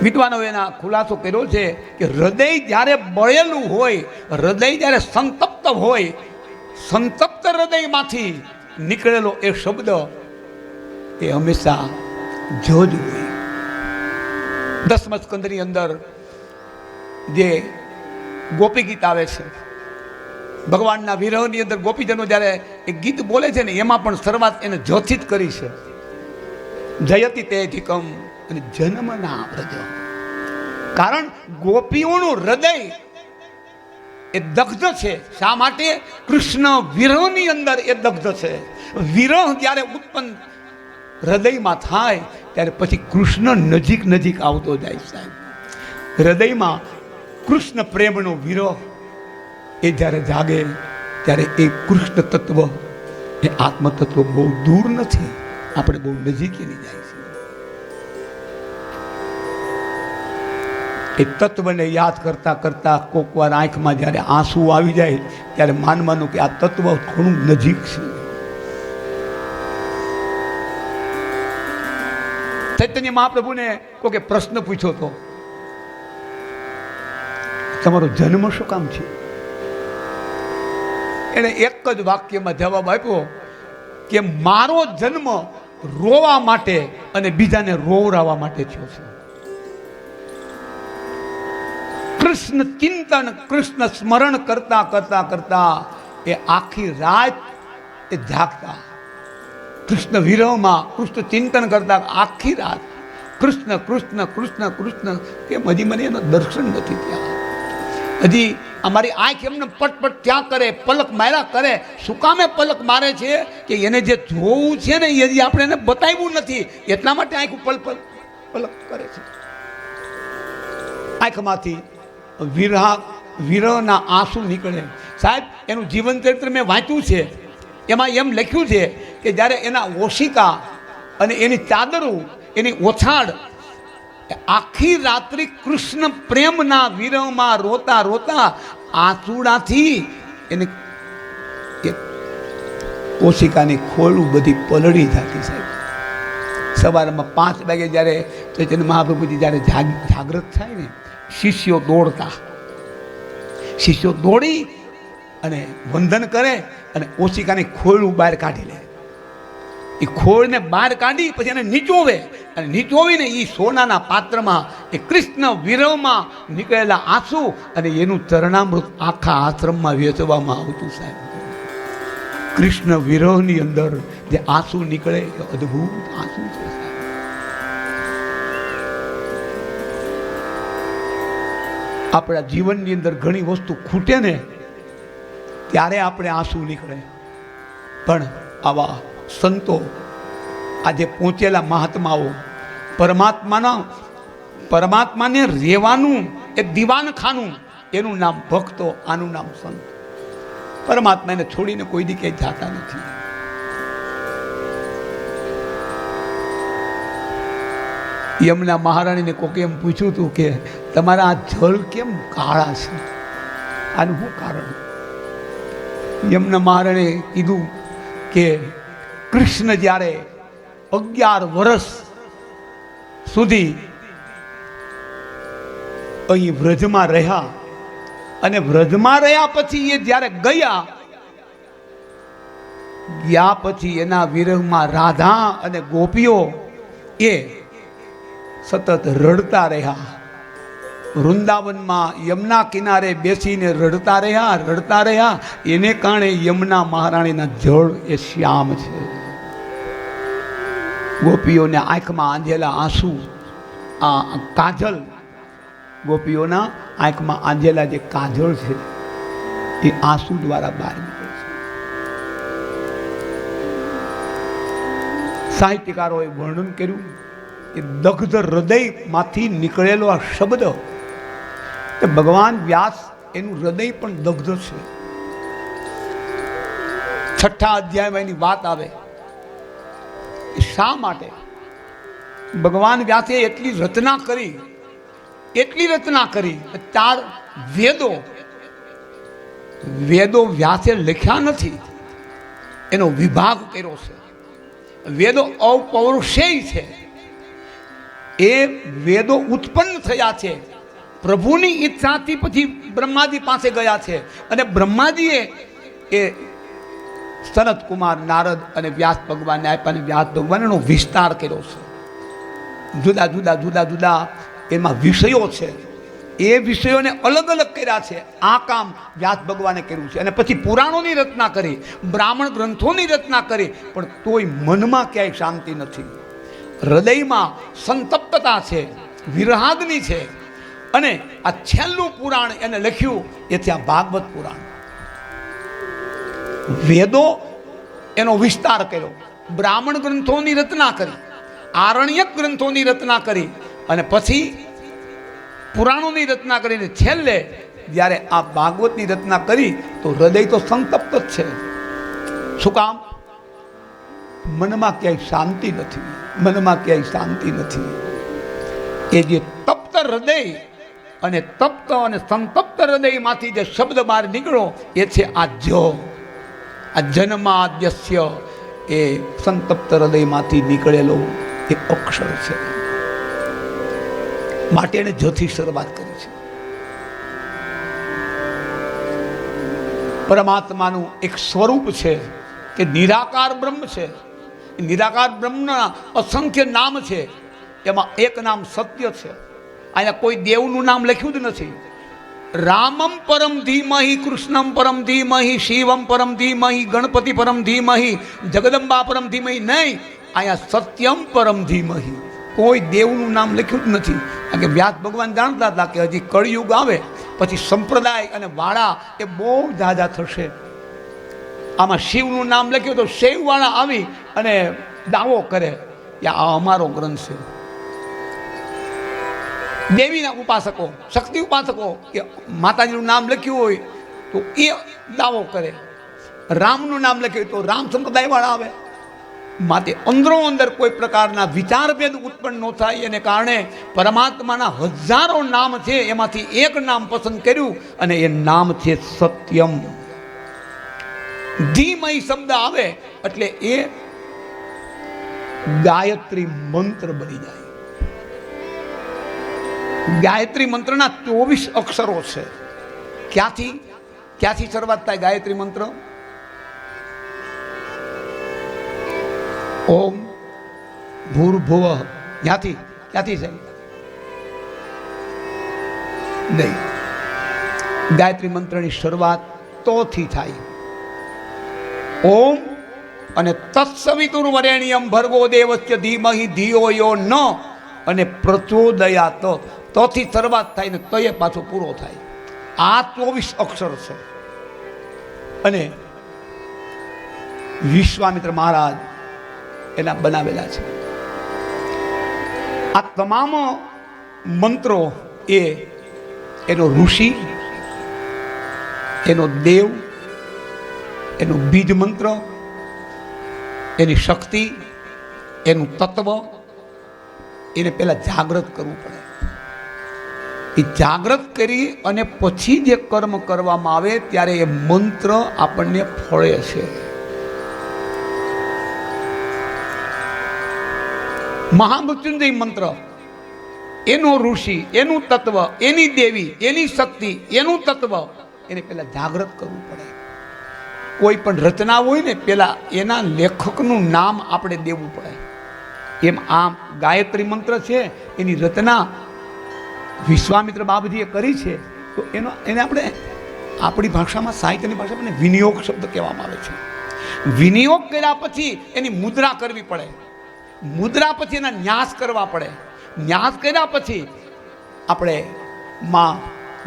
વિદ્વાનોએ એના ખુલાસો કર્યો છે કે હૃદય જ્યારે બળેલું હોય, હૃદય જ્યારે સંતપ્ત હોય, સંતપ્ત હૃદયમાંથી નીકળેલો એ શબ્દ એ હંમેશા જ હોય. 10મા સ્કંદની અંદર જે ગોપી ગીત આવે છે, ભગવાનના વિરહની અંદર ગોપીજનો જ્યારે એ ગીત બોલે છે ને, એમાં પણ શરૂઆત એને જથી જ કરી છે. જયતિ તે ધિકમ અને જન્મના વ્રજ. કારણ ગોપીઓનું હૃદય એ દગ્ધ છે. શા માટે? કૃષ્ણ વિરહની અંદર એ દગ્ધ છે. વિરહ જ્યારે ઉત્પન્ન હૃદયમાં થાય ત્યારે પછી કૃષ્ણ નજીક નજીક આવતો જાય. સાહેબ, હૃદયમાં કૃષ્ણ પ્રેમનો વિરહ એ જ્યારે જાગે ત્યારે એ કૃષ્ણ તત્વ એ આત્મ તત્વ બહુ દૂર નથી, આપણે બહુ નજીક એની જાય છે. એ તત્વને યાદ કરતા કરતા કોક વાર આંખમાં જ્યારે આંસુ આવી જાય ત્યારે માનવાનું કે આ તત્વ થોડું નજીક છે. ચૈતન્ય મહાપ્રભુને કોકે પ્રશ્ન પૂછ્યો તો, તમારો જન્મ શું કામ છે? એને એક જ વાક્યમાં જવાબ આપ્યો કે મારો જન્મ રોવા માટે અને બીજાને રોવરાવવા માટે થયો છે. કૃષ્ણ ચિંતન, કૃષ્ણ સ્મરણ કરતા કરતા કરતા એ આખી રાત એ જાગતા. કૃષ્ણ વિરહમાં કૃષ્ણ ચિંતન કરતા આખી રાત કૃષ્ણ કૃષ્ણ કૃષ્ણ કૃષ્ણ. કેમ હજી મને એનો દર્શન નથી થયા? હજી અમારી આંખ એમને પટપટ ત્યાં કરે, પલક માર્યા કરે. શું કામે પલક મારે છે? કે એને જે જોવું છે ને એ હજી આપણે એને બતાવ્યું નથી, એટલા માટે આંખ પલક કરે છે. આંખમાંથી વિરહના આંસુ નીકળે. સાહેબ, એનું જીવન ચરિત્ર મેં વાંચ્યું છે, એમાં એમ લખ્યું છે કે જ્યારે એના ઓશિકા અને એની ચાદરું, એની ઓછાડ આખી રાત્રિ કૃષ્ણ પ્રેમના વિરહમાં રોતા રોતા આંસુડાથી એને ઓશિકાની ખોલું બધી પલળી જતી. સાહેબ, સવારમાં 5 વાગે જ્યારે ચૈતન્ય મહાપ્રભુજી જ્યારે જાગૃત થાય ને, શિષ્યો દોડતા, શિષ્યો દોડી અને વંદન કરે અને ઓશિકાની ખોળું બહાર કાઢી લે. એ ખોળને બહાર કાઢી પછી એને નીચોવે અને નીચોવીને એ સોનાના પાત્રમાં એ કૃષ્ણ વિરહમાં નીકળેલા આંસુ અને એનું ચરણામૃત આખા આશ્રમમાં વેચવામાં આવતું. સાહેબ, કૃષ્ણ વિરહની અંદર જે આંસુ નીકળે એ અદ્ભુત આંસુ છે. આપણા જીવનની અંદર ઘણી વસ્તુ ખૂટે ને ત્યારે આપણે આંસુ નીકળે, પણ આવા સંતો, આજે પહોંચેલા મહાત્માઓ, પરમાત્માને રહેવાનું એ દીવાનખાનું, એનું નામ ભક્તો, આનું નામ સંત. પરમાત્માને છોડીને કોઈ દી ક્યાંય જાતા નથી. યમુના મહારાણીને કોકે એમ પૂછ્યું હતું કે તમારા આ જળ કેમ કાળા છે, આનું શું કારણ? યમુના મહારાણીએ કીધું કે કૃષ્ણ જ્યારે 11 વર્ષ સુધી અહીં વ્રજમાં રહ્યા અને વ્રજમાં રહ્યા પછી એ જ્યારે ગયા પછી એના વિરહમાં રાધા અને ગોપીઓ એ સતત રડતા રહ્યા. વૃંદાવનમાં યમુના કિનારે બેસીને રડતા રહ્યા. એને કારણે યમુના મહારાણીના જળ એ શ્યામ છે. ગોપીઓને આંખમાં આંજેલા આંસુ, આ કાજલ, ગોપીઓના આંખમાં આંજેલા જે કાજળ છે એ આંસુ દ્વારા બહાર નીકળે છે. સાહિત્યકારોએ વર્ણન કર્યું કે દગ્ધ હૃદયમાંથી નીકળેલો આ શબ્દ, કે ભગવાન વ્યાસ એનું હૃદય પણ દગ્ધ છે. 6થા અધ્યાયમાં એની વાત આવે. શા માટે? ભગવાન વ્યાસે એટલી રચના કરી, 4 વેદો વ્યાસે લખ્યા નથી, એનો વિભાગ કર્યો છે. વેદો અપૌરુષેય છે. એ વેદો ઉત્પન્ન થયા છે પ્રભુની ઈચ્છાથી, પછી બ્રહ્માજી પાસે ગયા છે અને બ્રહ્માજીએ એ સનત કુમાર, નારદ અને વ્યાસ ભગવાનને આપ્યા અને વ્યાસ ભગવાન એનો વિસ્તાર કર્યો છે. જુદા જુદા એમાં વિષયો છે, એ વિષયોને અલગ અલગ કર્યા છે. આ કામ વ્યાસ ભગવાને કર્યું છે. અને પછી પુરાણોની રચના કરી, બ્રાહ્મણ ગ્રંથોની રચના કરી, પણ તોય મનમાં ક્યાંય શાંતિ નથી. હૃદયમાં સંતપ્તતા છે, વિરહાગ્નિ છે. અને આ છેલ્લું પુરાણ એને લખ્યું એ છે આ ભાગવત પુરાણ. વેદો એનો વિસ્તાર કર્યો, બ્રાહ્મણ ગ્રંથોની રચના કરી, આરણ્યક ગ્રંથોની રચના કરી, અને પછી પુરાણોની રચના કરીને છેલ્લે જ્યારે આ ભાગવતની રચના કરી તો હૃદય તો સંતપ્ત જ છે. શું કામ? મનમાં ક્યાંય શાંતિ નથી, મનમાં ક્યાંય શાંતિ નથી. એ જે તપ્ત હૃદય અને તપ્ત અને સંતપ્ત હૃદયમાંથી જે શબ્દ બહાર નીકળ્યો એ છે આ જન્માદ્યસ્ય, એ સંતપ્ત હૃદયમાંથી નીકળેલો એક અક્ષર છે. માટે એને જથી શરૂઆત કરી છે. પરમાત્માનું એક સ્વરૂપ છે કે નિરાકાર બ્રહ્મ છે. નિરાકાર બ્રહ્મના અસંખ્ય નામ છે, એમાં એક નામ સત્ય છે. અહીંયા કોઈ દેવનું નામ લખ્યું જ નથી. રામમ પરમ ધીમહિ, કૃષ્ણમ પરમ ધીમહિ, શિવમ પરમ ધીમહિ, ગણપતિ પરમ ધીમહિ, જગદંબા પરમ ધીમહિ નહીં. અહીંયા સત્યમ પરમ ધીમહિ, કોઈ દેવનું નામ લખ્યું જ નથી. કારણ કે વ્યાસ ભગવાન જાણતા હતા કે હજી કળિયુગ આવે પછી સંપ્રદાય અને વાળા એ બહુ જાજા થશે. આમાં શિવનું નામ લખ્યું તો શૈવવાળા આવી અને દાવો કરે કે આ અમારો ગ્રંથ છે. દેવીના ઉપાસકો, શક્તિ ઉપાસકો કે માતાજીનું નામ લખ્યું હોય તો એ દાવો કરે. રામનું નામ લખ્યું તો રામ સંપ્રદાય વાળા આવે. માટે અંદરો અંદર કોઈ પ્રકારના વિચારભેદ ઉત્પન્ન ન થાય એને કારણે પરમાત્માના હજારો નામ છે, એમાંથી એક નામ પસંદ કર્યું અને એ નામ છે સત્યમ. ધીમય શબ્દ આવે એટલે એ ગાયત્રી મંત્ર બની જાય. ગાયત્રી મંત્રના 24 અક્ષરો છે. ક્યાંથી શરૂઆત થાય ગાયત્રી મંત્ર? ઓમ ભૂર્ભુવ. ક્યાંથી છે નહીં. ગાયત્રી મંત્રની શરૂઆત તોથી થાય. ઓમ અને તત્સવિતુર્વરેણ્યમ ભર્ગો દેવસ્ય ધીમહિ ધિયો યો ન અને પ્રચોદયાત, તોથી શરૂઆત થાય ને તોય પાછો પૂરો થાય. આ 24 અક્ષર છે. અને વિશ્વામિત્ર મહારાજ એના બનાવેલા છે. આ તમામ મંત્રો એનો ઋષિ, એનો દેવ, એનો બીજ મંત્ર, એની શક્તિ, એનું તત્વ, એને પહેલા જાગૃત કરવું પડે. એ જાગૃત કરી અને પછી જે કર્મ કરવામાં આવે ત્યારે એ મંત્ર આપણને ફળે છે. મહામૃત્યુંજય મંત્ર, એનો ઋષિ, એનું તત્વ, એની દેવી, એની શક્તિ, એનું તત્વ, એને પહેલા જાગૃત કરવું પડે. કોઈ પણ રચના હોય ને પેલા એના લેખકનું નામ આપણે દેવું પડે. એમ આમ ગાયત્રી મંત્ર છે એની રચના વિશ્વામિત્ર બાપજીએ કરી છે. તો એને આપણે આપણી ભાષામાં, સાહિત્યની ભાષામાં વિનિયોગ શબ્દ કહેવામાં આવે છે. વિનિયોગ કર્યા પછી એની મુદ્રા કરવી પડે. મુદ્રા પછી એના ન્યાસ કરવા પડે. ન્યાસ કર્યા પછી આપણે માં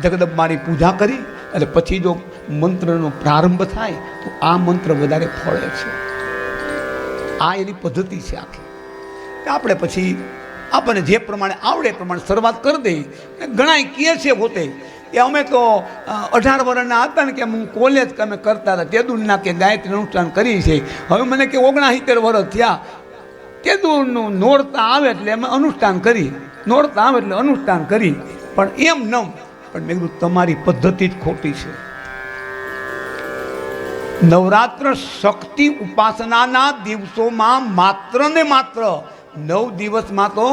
જગદંબાની પૂજા કરી અને પછી જો મંત્રનો પ્રારંભ થાય તો આ મંત્ર વધારે ફળે છે. આ એની પદ્ધતિ છે આખી. આપણે પછી આપણને જે પ્રમાણે આવડે એ પ્રમાણે શરૂઆત કરી દઈએ. ઘણા કહે છે પોતે કે અમે તો 18 વર્ષના હતા ને કે હું કોલેજ કે અમે કરતા હતા તેદુરના કે ગાયત્રી અનુષ્ઠાન કરી છે. હવે મને કે 69 વર્ષ થયા, તેદુરનું નોરતા આવે એટલે અમે અનુષ્ઠાન કરી, નોરતા આવે એટલે અનુષ્ઠાન કરી. પણ એમ ન, પણ મેં કીધું તમારી પદ્ધતિ જ ખોટી છે. નવરાત્ર શક્તિ ઉપાસનાના દિવસોમાં માત્ર ને માત્ર 9 દિવસમાં તો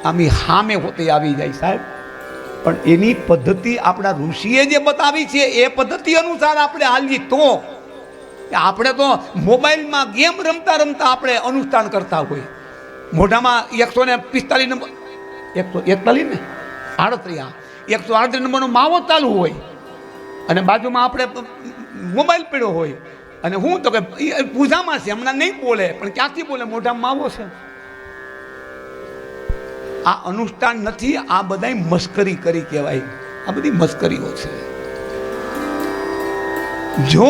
આમી હામે હોતે આવી જાય સાહેબ. પણ એની પદ્ધતિ આપણા ઋષિએ જે બતાવી છે એ પદ્ધતિ અનુસાર આપણે હાલીએ તો. આપણે તો મોબાઈલમાં ગેમ રમતા રમતા આપણે અનુષ્ઠાન કરતા હોય. મોઢામાં 145 નંબર, 141 ને 38, 138 નંબરનો માવો ચાલુ હોય અને બાજુમાં આપણે મોબાઈલ પડ્યો હોય. અને હું તો કે પૂજામાં છે, હમણાં નહીં બોલે, પણ ક્યાંથી બોલે? મોઢામાં માવો છે. આ અનુષ્ઠાન નથી, આ બધાય મસ્કરી કરી કહેવાય. આ બધી મસ્કરીઓ છે. જો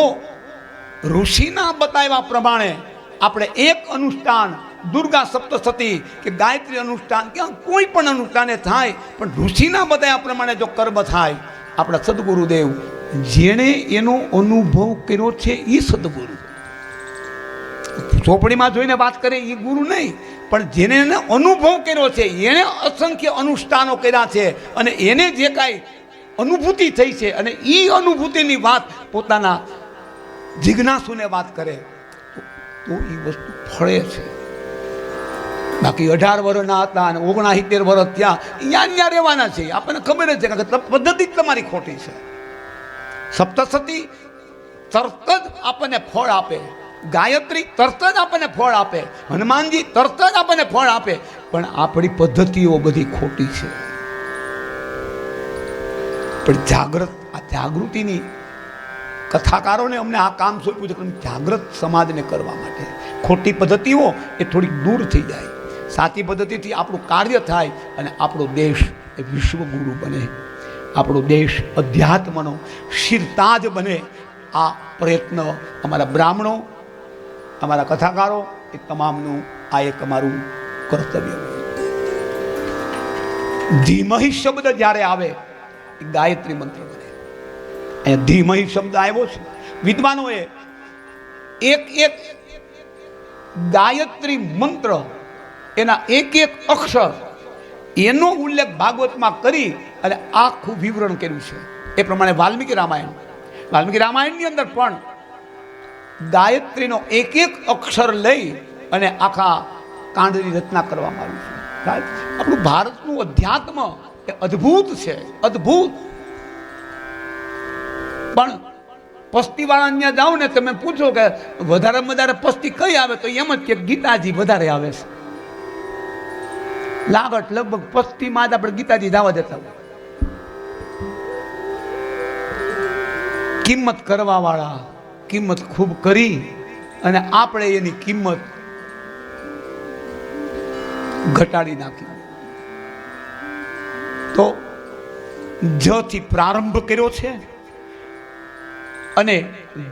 ઋષિના બતાવ્યા પ્રમાણે આપણે એક અનુષ્ઠાન દુર્ગા સપ્તશતી કે ગાયત્રી અનુષ્ઠાન કે કોઈ પણ અનુષ્ઠાને થાય, પણ ઋષિના બતાવ્યા પ્રમાણે જો કર્મ થાય, આપણા સદગુરુદેવ જેણે એનો અનુભવ કર્યો છે એ સદગુરુ. ચોપડીમાં જોઈને વાત કરે એ ગુરુ નહીં, પણ જેને એને અનુભવ કર્યો છે, એણે અસંખ્ય અનુષ્ઠાનો કર્યા છે અને એને જે કાંઈ અનુભૂતિ થઈ છે અને એ અનુભૂતિની વાત પોતાના જિજ્ઞાસુને વાત કરે તો એ વસ્તુ ફળે છે. બાકી 18 વર્ષના હતા અને 69 વર્ષ ત્યાં રહેવાના છે, આપણને ખબર જ છે કે પદ્ધતિ જ તમારી ખોટી છે. સપ્તશતી તરત જ આપણને ફળ આપે, ગાયત્રી તરત જ આપણને ફળ આપે, હનુમાનજી તરત જ આપણને ફળ આપે, પણ આપણી પદ્ધતિઓ બધી ખોટી છે. પણ આ જાગૃતિની કથાકારોને અમને આ કામ સોંપ્યું છે કે જાગૃત સમાજને કરવા માટે ખોટી પદ્ધતિઓ એ થોડીક દૂર થઈ જાય, સાચી પદ્ધતિથી આપણું કાર્ય થાય અને આપણો દેશ એ વિશ્વગુરુ બને, આપણો દેશ અધ્યાત્મનો શિરતાજ બને. આ પ્રયત્ન અમારા બ્રાહ્મણો, અમારા કથાકારો એ તમામનું આ એક અમારું કર્તવ્ય. ધીમહિ શબ્દ જ્યારે આવે એ ગાયત્રી મંત્ર બને. અહીંયા ધીમહિ શબ્દ આવ્યો છે. વિદ્વાનોએ એક ગાયત્રી મંત્ર એના એક અક્ષર એનો ઉલ્લેખ ભાગવતમાં કરી અને આખું વિવરણ કર્યું છે. એ પ્રમાણે વાલ્મીકી રામાયણની અંદર પણ ગાયત્રીનો એક અક્ષર લઈ અને આખા કાંડની રચના કરવામાં આવી છે. આપણું ભારતનું અધ્યાત્મ એ અદ્ભુત છે, અદ્ભુત. પણ પસ્તીવાળા ત્યાં જાઓ ને તમે પૂછો કે વધારેમાં વધારે પસ્તી કઈ આવે, તો એમ જ કે ગીતાજી વધારે આવે છે. લાગટ લગભગ પસ્તીમાં જ આપણે ગીતાજી જવા દેતા હોય. કિંમત કરવા વાળા કિંમત ખૂબ કરી અને આપણે એની કિંમત ઘટાડી નાખી. તો જથી પ્રારંભ કર્યો છે અને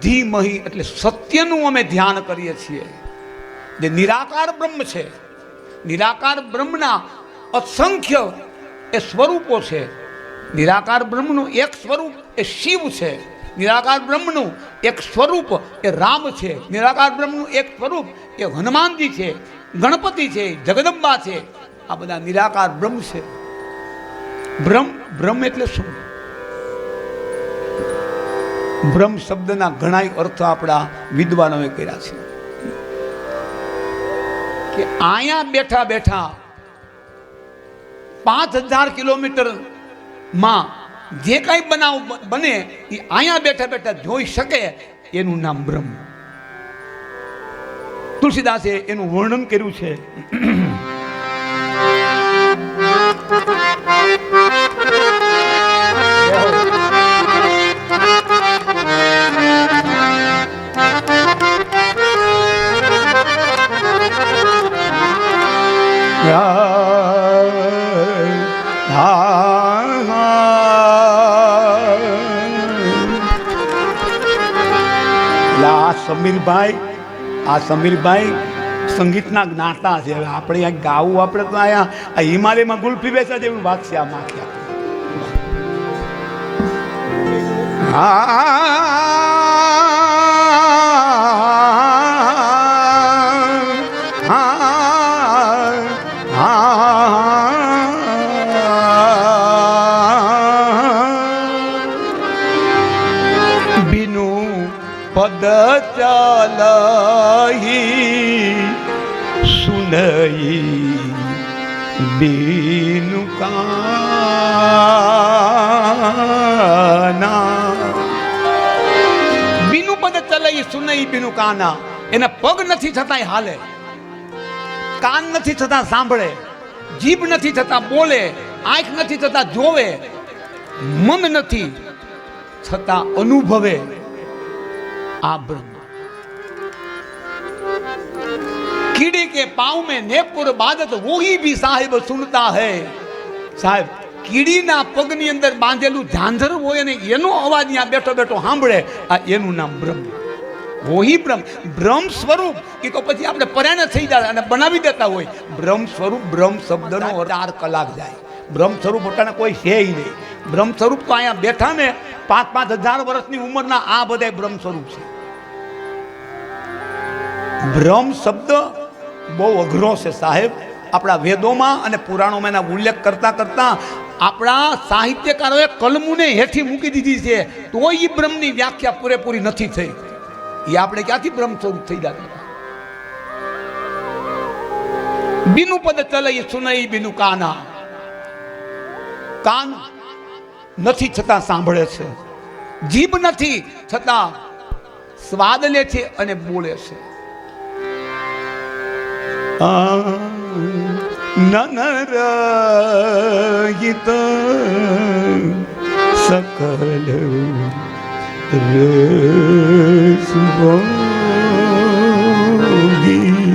ધીમહિ એટલે સત્યનું અમે ધ્યાન કરીએ છીએ. જે નિરાકાર બ્રહ્મ છે, નિરાકાર બ્રહ્મના અસંખ્ય એ સ્વરૂપો છે. નિરાકાર બ્રહ્મનું એક સ્વરૂપ એ શિવ છે, નિરાકાર બ્રહ્મનું એક સ્વરૂપ એ રામ છે, નિરાકાર બ્રહ્મનું એક સ્વરૂપ એ હનુમાનજી છે, ગણપતિ છે, જગદંબા છે. આ બધા નિરાકાર બ્રહ્મ છે. બ્રહ્મ એટલે શું? બ્રહ્મ શબ્દના ઘણા અર્થ આપણા વિદ્વાનોએ કર્યા છે કે અહીંયા બેઠા બેઠા 5000 કિલોમીટરમાં જે કાંઈ બનાવ બને એ અહીંયા બેઠા બેઠા જોઈ શકે, એનું નામ બ્રહ્મ. તુલસીદાસે એનું વર્ણન કર્યું છે. આ સમીરભાઈ સંગીતના જ્ઞાતા છે. હવે આપણે અહીંયા ગાવું, આપણે તો અહીંયા હિમાલયમાં ગુલ્ફી બેસા જેવી વાત છે. આમાં પદ ચાલહી સુનઈ બીનુ કાના. બીનું પદ ચલઈ સુનઈ બીનુ કાના. એને પગ નથી છતાંય હાલે, કાન નથી છતાં સાંભળે, જીભ નથી છતાં બોલે, આંખ નથી છતાં જોવે, મન નથી છતાં અનુભવે. આ બ્રહ્મ. कीड़ी के पाँव में नेपुर बादत वही भी साहिब सुनता है. साहेब, કીડીના પગની અંદર બાંધેલું ઝાંઝર હોય ને એનો અવાજ ત્યાં બેઠો બેઠો સાંભળે, આ એનું નામ બ્રહ્મ. વોહી બ્રહ્મ. બ્રહ્મ સ્વરૂપ એ તો પછી આપણે પર્યાને થઈ જાય અને બનાવી દેતા હોય. બ્રહ્મ સ્વરૂપ, બ્રહ્મ શબ્દનો 4 કલાક જાય. બ્રહ્મ સ્વરૂપ પોતાને કોઈ છે નહીં. બ્રહ્મ સ્વરૂપ તો અહીંયા બેઠા ને 5,000 વર્ષની ઉંમરના આ બધા બ્રહ્મ સ્વરૂપ છે. બ્રહ્મ શબ્દ બહુ અઘરો છે સાહેબ. આપણા વેદોમાં અને પુરાણોમાં એના ઉલ્લેખ કરતા કરતા આપણા સાહિત્યકારોએ કલમુને હેઠી મૂકી દીધી છે, તોય એ બ્રહ્મની વ્યાખ્યા પૂરેપૂરી નથી થઈ. એ આપણે ક્યાંથી બ્રહ્મ સ્વરૂપ થઈ જતા? બીનું પદ ચલઈ સુનઈ બીનું કાના. કાન નથી છતાં સાંભળે છે, જીભ નથી છતાં સ્વાદ લે છે અને બોલે છે. નનરહિત સકલ રસભોગી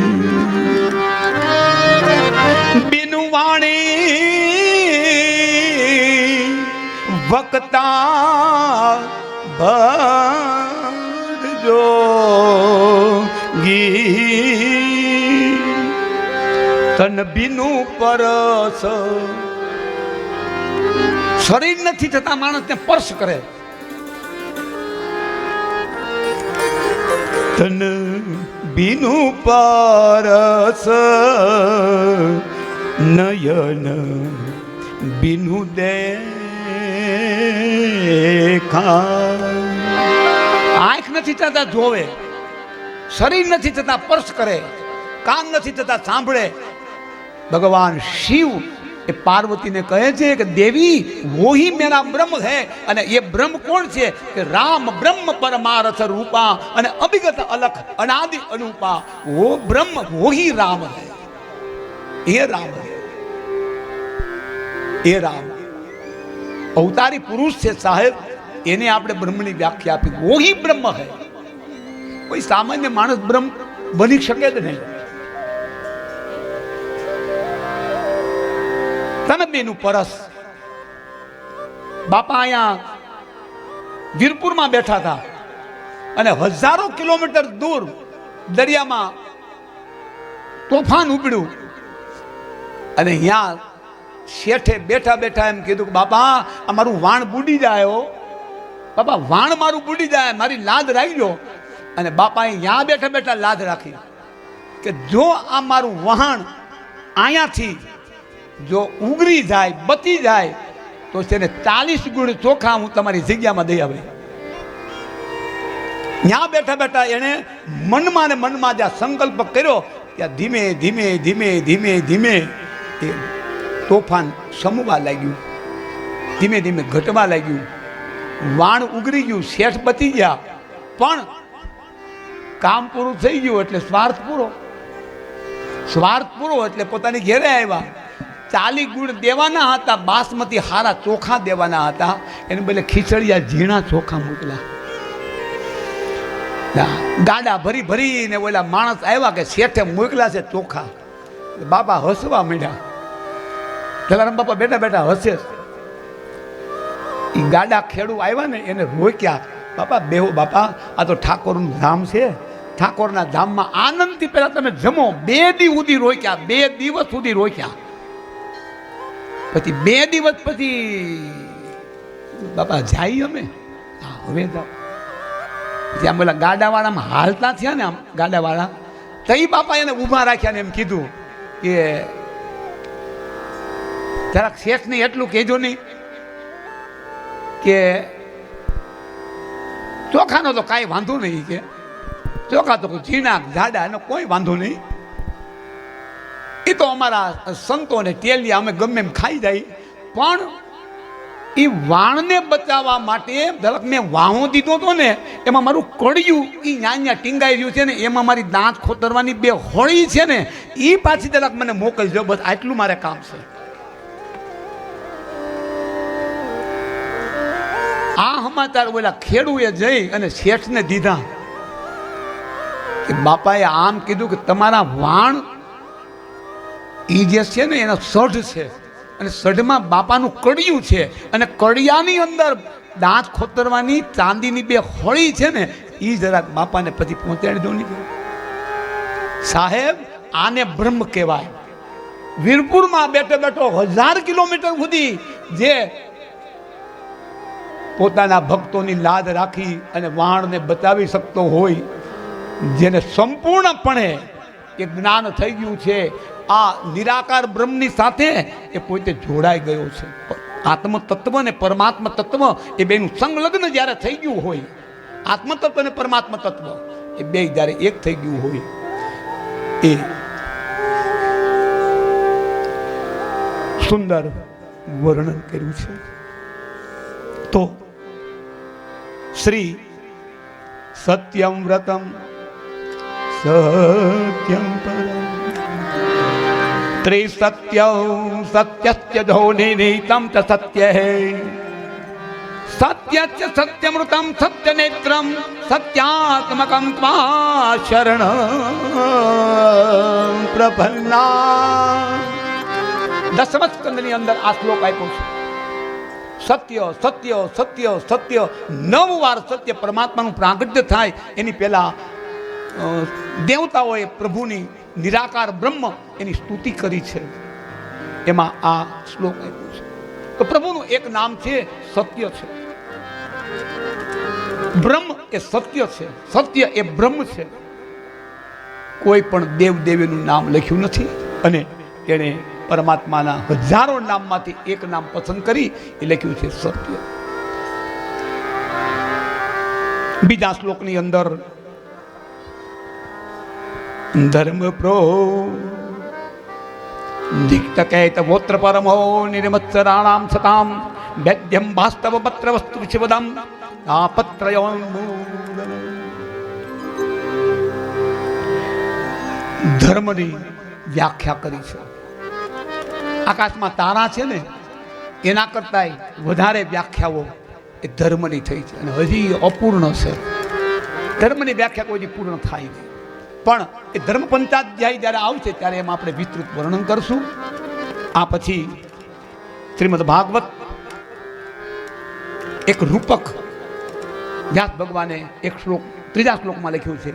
બિનુ વાણી વક્તા ભરજો ગી તન બીનું પરસ. શરીર નથી છતાં માણસને સ્પર્શ કરે. તન બીનું પરસ નયન બીનું દેખા. આંખ નથી છતાં જોવે, શરીર નથી છતાં સ્પર્શ કરે, કાન નથી છતાં સાંભળે. ભગવાન શિવ એ પાર્વતીને કહે છે કે દેવી वो ही मेरा ब्रह्म है. અને એ બ્રહ્મ કોણ છે? કે રામ બ્રહ્મ પરમાર્થ રૂપા અને અભિગત અલખ અનાદિ અનુપા. वो ब्रह्म वो ही राम है. ये राम है, ये राम અવતારી પુરુષ છે સાહેબ. એને આપણે બ્રહ્મની વ્યાખ્યા આપી. वो ही ब्रह्म है. કોઈ સામાન્ય માણસ બ્રહ્મ બની શકે જ નહીં. તનબીનું પરસ. બાપા અહીંયા વીરપુરમાં બેઠા હતા અને હજારો કિલોમીટર દૂર દરિયામાં તોફાન ઉપડ્યું અને અહીંયા શેઠે બેઠા બેઠા એમ કીધું કે બાપા અમારું વાણ બુડી જાય. બાપા વાણ મારું બુડી જાય, મારી લાદ રાખજો. અને બાપાએ અહીંયા બેઠા બેઠા લાદ રાખી કે જો આ મારું વહાણ અહીંયાથી જો ઉગરી જાય, બતી જાય તો છે ને 40 ગુણ ચોખા હું તમારી જગ્યામાં દઈ આવે. ત્યાં બેઠા બેઠા એને મનમાં ને મનમાં જ્યાં સંકલ્પ કર્યો ત્યાં ધીમે ધીમે ધીમે ધીમે ધીમે એ તોફાન સમવા લાગ્યું, ધીમે ધીમે ઘટવા લાગ્યું. વાણ ઉગરી ગયું, શેઠ બતી ગયા, પણ કામ પૂરું થઈ ગયું એટલે સ્વાર્થ પૂરો. સ્વાર્થ પૂરો એટલે પોતાની ઘેરે આવ્યા. 40 ગુણ દેવાના હતા, બાસમતી હારા ચોખા દેવાના હતા, એને બદલે ખીચડિયા ઝીણા ચોખા મોકલા. ગાડા ભરી ભરીને ઓલા માણસ આવ્યા કે શેઠે મોકલા છે ચોખા. બાપા હસવા માંડ્યા. જલારામ બાપા બેઠા બેઠા હસે. એ ગાડા ખેડૂ આવ્યા ને એને રોક્યા. બાપા બેહો બાપા, આ તો ઠાકોરનું ધામ છે, ઠાકોરના ધામમાં આનંદથી પહેલા તમે જમો. 2 દી સુધી રોક્યા, 2 દિવસ સુધી રોક્યા. પછી 2 દિવસ પછી બાપા જાય અમે હવે જાઓ. પછી આમ ઓલા ગાડાવાળામાં હાલતા થયા ને, આમ ગાડાવાળા તો એ બાપા એને ઊભા રાખ્યા ને એમ કીધું કે જરાક શેઠને એટલું કહેજો નહીં કે ચોખાનો તો કાંઈ વાંધો નહીં, કે ચોખા તો ઝીણા જાડા એનો કોઈ વાંધો નહીં, એ તો અમારા સંતોને ટેલિયા અમે ગમે એમ ખાઈ જાય. પણ એ વાણને બચાવવા માટે જરાક મેં વાહો દીધો હતો ને, એમાં મારું કડિયું એ ન્યા ટીંગાઈ રહ્યું છે ને, એમાં મારી દાંત ખોતરવાની 2 હોળી છે ને, એ પાછી જરાક મને મોકલજો. બસ આટલું મારે કામ છે. આ સમાચાર ઓલા ખેડૂએ જઈ અને શેઠને દીધા કે બાપાએ આમ કીધું કે તમારા વાણ એ જે છે ને એનો સઢ છે, અને સઢમાં બાપાનું કડિયું છે, અને કડિયાની અંદર દાંત ખોતરવાની ચાંદીની 2 હોળી છે ને, એ જરાક બાપાને પછી પહોંચાડી દો નહીં સાહેબ. આને બ્રહ્મ કહેવાય. વીરપુરમાં બેઠો બેઠો 1000 કિલોમીટર સુધી જે પોતાના ભક્તોની લાદ રાખી અને વાણને બચાવી શકતો હોય, જેને સંપૂર્ણપણે એ જ્ઞાન થઈ ગયું છે, આ નિરાકાર બ્રહ્મની સાથે એ પોતે જોડાઈ ગયો છે. આત્મ તત્વ ને પરમાત્મા તત્વ એ બેનું સંલગ્ન જ્યારે થઈ ગયું હોય, આત્મ તત્વ અને પરમાત્મા તત્વ એ બે જ્યારે એક થઈ ગયું હોય, એ સુંદર વર્ણન કર્યું છે. તો શ્રી સત્યમ વ્રતમ સત્યમ પરમ ત્રિસત્યમ સત્યસ્ય ધોનિનિતમ ચ સત્ય હે સત્યસ્ય સત્યમૃતમ સત્યનેત્રમ સત્યાત્મકમ ત્વા શરણ પ્રપન્ના. 10મ સ્કંદની અંદર આ શ્લોક આપ્યો છે. સત્ય સત્ય સત્ય સત્ય 9 વાર સત્ય પરમાત્માનું પ્રાગટ્ય થાય એની પહેલા દેવતાઓએ પ્રભુની નિરાકાર બ્રહ્મ એની સ્તુતિ કરી છે. એમાં આ શ્લોક આપ્યો છે. તો પ્રભુનું એક નામ છે સત્ય છે. બ્રહ્મ એ સત્ય છે, સત્ય એ બ્રહ્મ છે. કોઈ પણ દેવ દેવીનું નામ લખ્યું નથી અને એણે પરમાત્માના હજારો નામમાંથી એક નામ પસંદ કરી એ લખ્યું છે સત્ય. બીજા શ્લોકની અંદર ધર્મ પ્રો દિક્તકેત ગોત્ર પરમો નિર્મત્સરાણામ સતામ વૈદ્યમ વાસ્તવ પત્ર વસ્તુ શિવદમ આ પત્રયો. ધર્મની વ્યાખ્યા કરી છે. આકાશમાં તારા છે ને એના કરતા વધારે વ્યાખ્યાઓ એ ધર્મની થઈ છે અને હજી અપૂર્ણ છે. ધર્મની વ્યાખ્યા કોઈ પૂર્ણ થાય નહીં. પણ એ ધર્મ પંચાધ્યાય જ્યારે આવશે ત્યારે એમાં આપણે વિસ્તૃત વર્ણન કરશું. આ પછી શ્રીમદ ભાગવત એક રૂપક વ્યાસ ભગવાને એક શ્લોક 3જા શ્લોકમાં લખ્યું છે.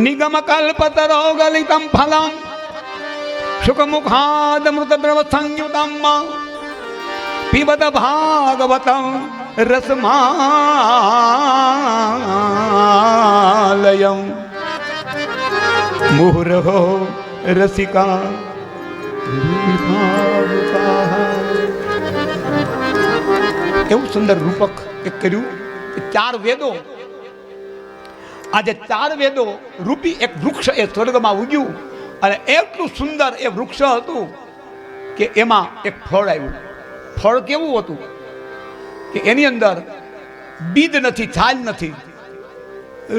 નિગમ કલ્પતરો ગલિતમ ફલમ સુખમુખાદ મૃત દ્રવ સંયુતમ પીબત ભાગવતમ રસમાલયમ મુહુર્હો રસિકા. એવું સુંદર રૂપક એક કર્યું. 4 વેદો, આજે 4 વેદો રૂપી એક વૃક્ષ એ સ્વર્ગમાં ઉગ્યું અને એટલું સુંદર એ વૃક્ષ હતું કે એમાં એક ફળ આવ્યું. ફળ કેવું હતું કે એની અંદર બીજ નથી, છાલ નથી.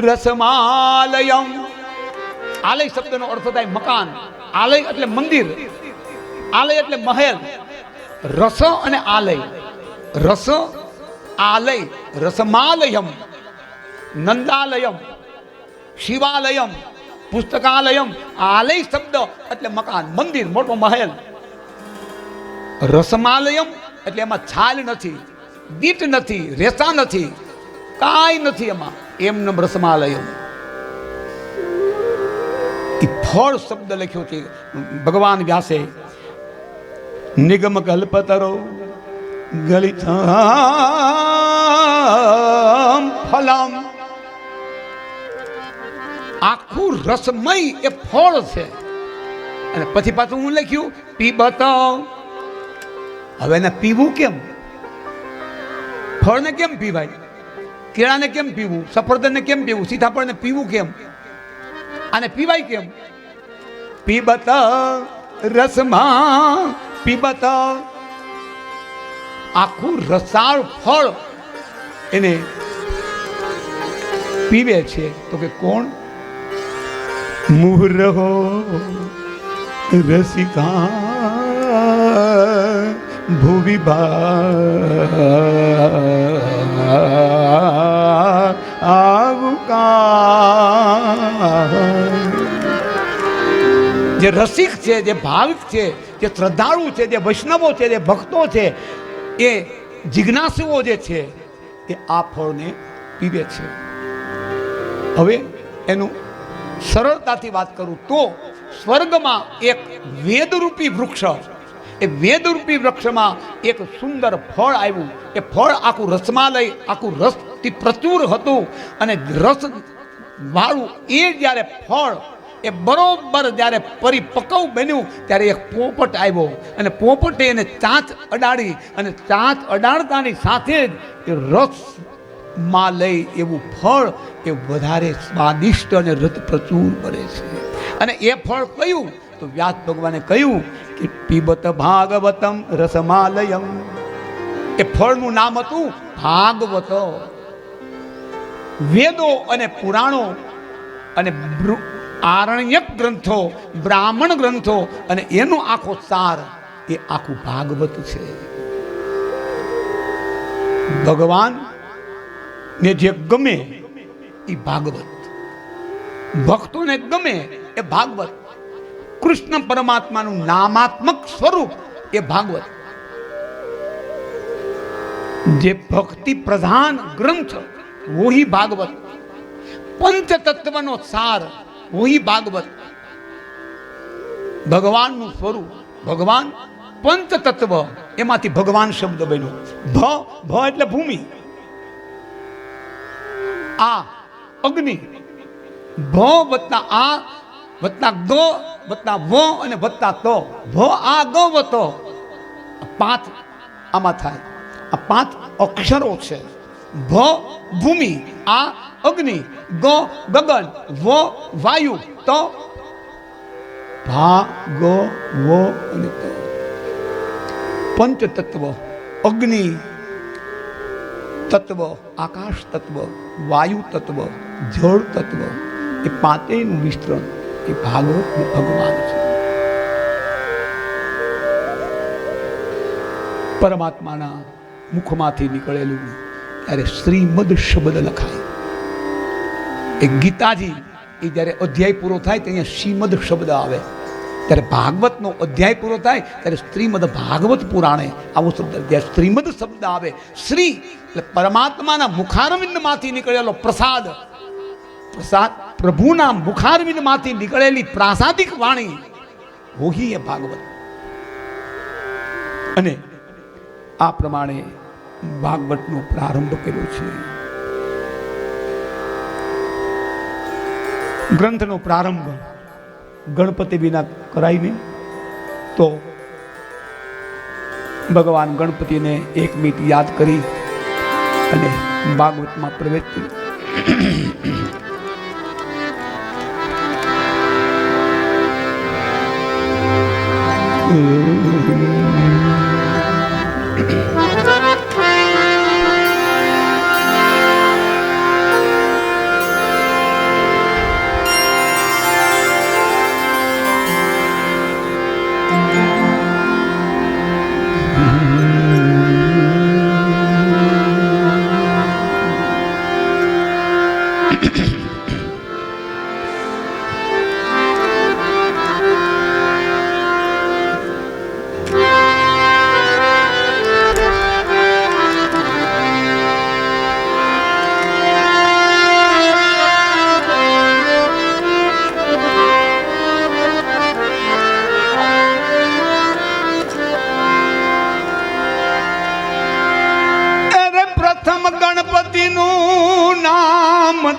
રસમાલયમ. આલય શબ્દનો અર્થ થાય મકાન. આલય એટલે મંદિર, આલય એટલે મહેલ. રસ અને આલય, રસ આલય. રસમાલયમ, નંદાલયમ, શિવાલયમ, પુસ્તકાલયમ. આલય શબ્દ એટલે મકાન, મંદિર, મોટો મહેલ. રસમાલયમ એટલે એમાં છાલ નથી, દીટ નથી, રેસા નથી, કાંઈ નથી એમાં. એમનેમ રસમાલયમ. એ ફળ શબ્દ લખ્યો છે ભગવાન વ્યાસે. નિગમ કલ્પતરો ગલિતમ ફલમ. આખું રસમય એ ફળ છે. અને પછી પાછું હું લખ્યું પીબત. હવે એને પીવું કેમ? ફળને કેમ પીવાય? કેળાને કેમ પીવું? સફરજનને કેમ પીવું? સીતાફળને પીવું કેમ? આને પીવાય કેમ? પીબત રસમાં પીબત. આખું રસાળ ફળ એને પીવે છે. તો કે કોણ? મુહુર્હો રસિકા ભુવિ જે રસિક છે, જે ભાવિક છે, જે શ્રદ્ધાળુ છે, જે વૈષ્ણવો છે, જે ભક્તો છે, એ જિજ્ઞાસુઓ જે છે એ આ ફળને પીવે છે. હવે એનું સરળતાથી વાત કરું તો સ્વર્ગમાં એક વેદરૂપી વૃક્ષ, એ વેદરૂપી વૃક્ષમાં એક સુંદર ફળ આવ્યું. એ ફળ આખું રસમાલય, આખું રસથી પ્રચુર હતું. અને રસ વાળું એ જ્યારે ફળ એ બરોબર જ્યારે પરિપક્વ બન્યું ત્યારે એક પોપટ આવ્યો અને પોપટે એને ચાંચ અડાડી અને ચાંચ અડાડતાની સાથે જ એ રસમાં લઈ એવું ફળ એ વધારે સ્વાદિષ્ટ અને રસ પ્રચુર બને છે. અને એ ફળ કયું તો વ્યાસ ભગવાને કહ્યું કે પીબત ભાગવતમ રસમાલયમ. એ ફળનું નામ હતું ભાગવત. વેદો અને પુરાણો અને આરણ્યક ગ્રંથો, બ્રાહ્મણ ગ્રંથો અને એનો આખો સાર એ આખું ભાગવત છે. ભગવાન ને જે ગમે એ ભાગવત, ભક્તોને ગમે એ ભાગવત, કૃષ્ણ પરમાત્માનું નામાત્મક સ્વરૂપ એ ભાગવત. જે ભક્તિ પ્રધાન ગ્રંથ વही ભાગવત, પંચ તત્વનો સાર વही ભાગવત. ભગવાનનું સ્વરૂપ, ભગવાન પંચ તત્વ, એમાંથી ભગવાન શબ્દ બન્યો. ભ એટલે ભૂમિ, આ અગ્નિ, ભ વત્તા આ વત્તા ગ વત્તા વ અને વત્તા ત, ભ આ ગ વ ત, પાંચ આમાં થાય. આ પાંચ અક્ષરો છે. ભ ભૂમિ, આ અગ્નિ, ગ ગગન, વ વાયુ, ત ભા ગ વ અને ત. પંચ તત્વ, અગ્નિ તત્વ, આકાશ તત્વ, વાયુ તત્વ, જળ તત્વ, એ પાંચેયનું વિસ્તરણ એ ભાગવત ભગવાન છે. પરમાત્માના મુખમાંથી નીકળેલું ત્યારે શ્રીમદ શબ્દ લખાય. એ ગીતાજી એ જ્યારે અધ્યાય પૂરો થાય તો અહીંયા શ્રીમદ શબ્દ આવે. ત્યારે ભાગવતનો અધ્યાય પૂરો થાય ત્યારે શ્રીમદ ભાગવત પુરાણે આવો શબ્દ, જ્યારે શ્રીમદ શબ્દ આવે, શ્રી એટલે પરમાત્માના મુખારવિંદમાંથી નીકળેલો પ્રસાદ, પ્રસાદ પ્રભુના મુખારવિંદમાંથી નીકળેલી પ્રાસાદિક વાણી વही એ ભાગવત. અને આ પ્રમાણે ભાગવતનો પ્રારંભ કર્યો છે. ગ્રંથનો પ્રારંભ ગણપતિ વિના કરાય નહીં. તો ભગવાન ગણપતિને એક મિનિટ યાદ કરી અને ભાગવતમાં પ્રવેશ કર્યો.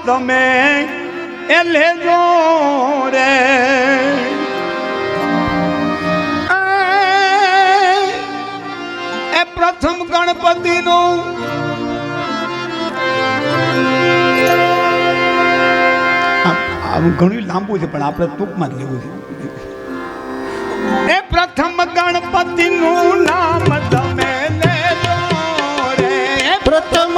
તમે એ લેજો રે, એ પ્રથમ ગણપતિનું ઘણું લાંબુ છે પણ આપણે ટૂંકમાં જ લેવું છે. એ પ્રથમ ગણપતિનું નામ તમે લેજો રે, પ્રથમ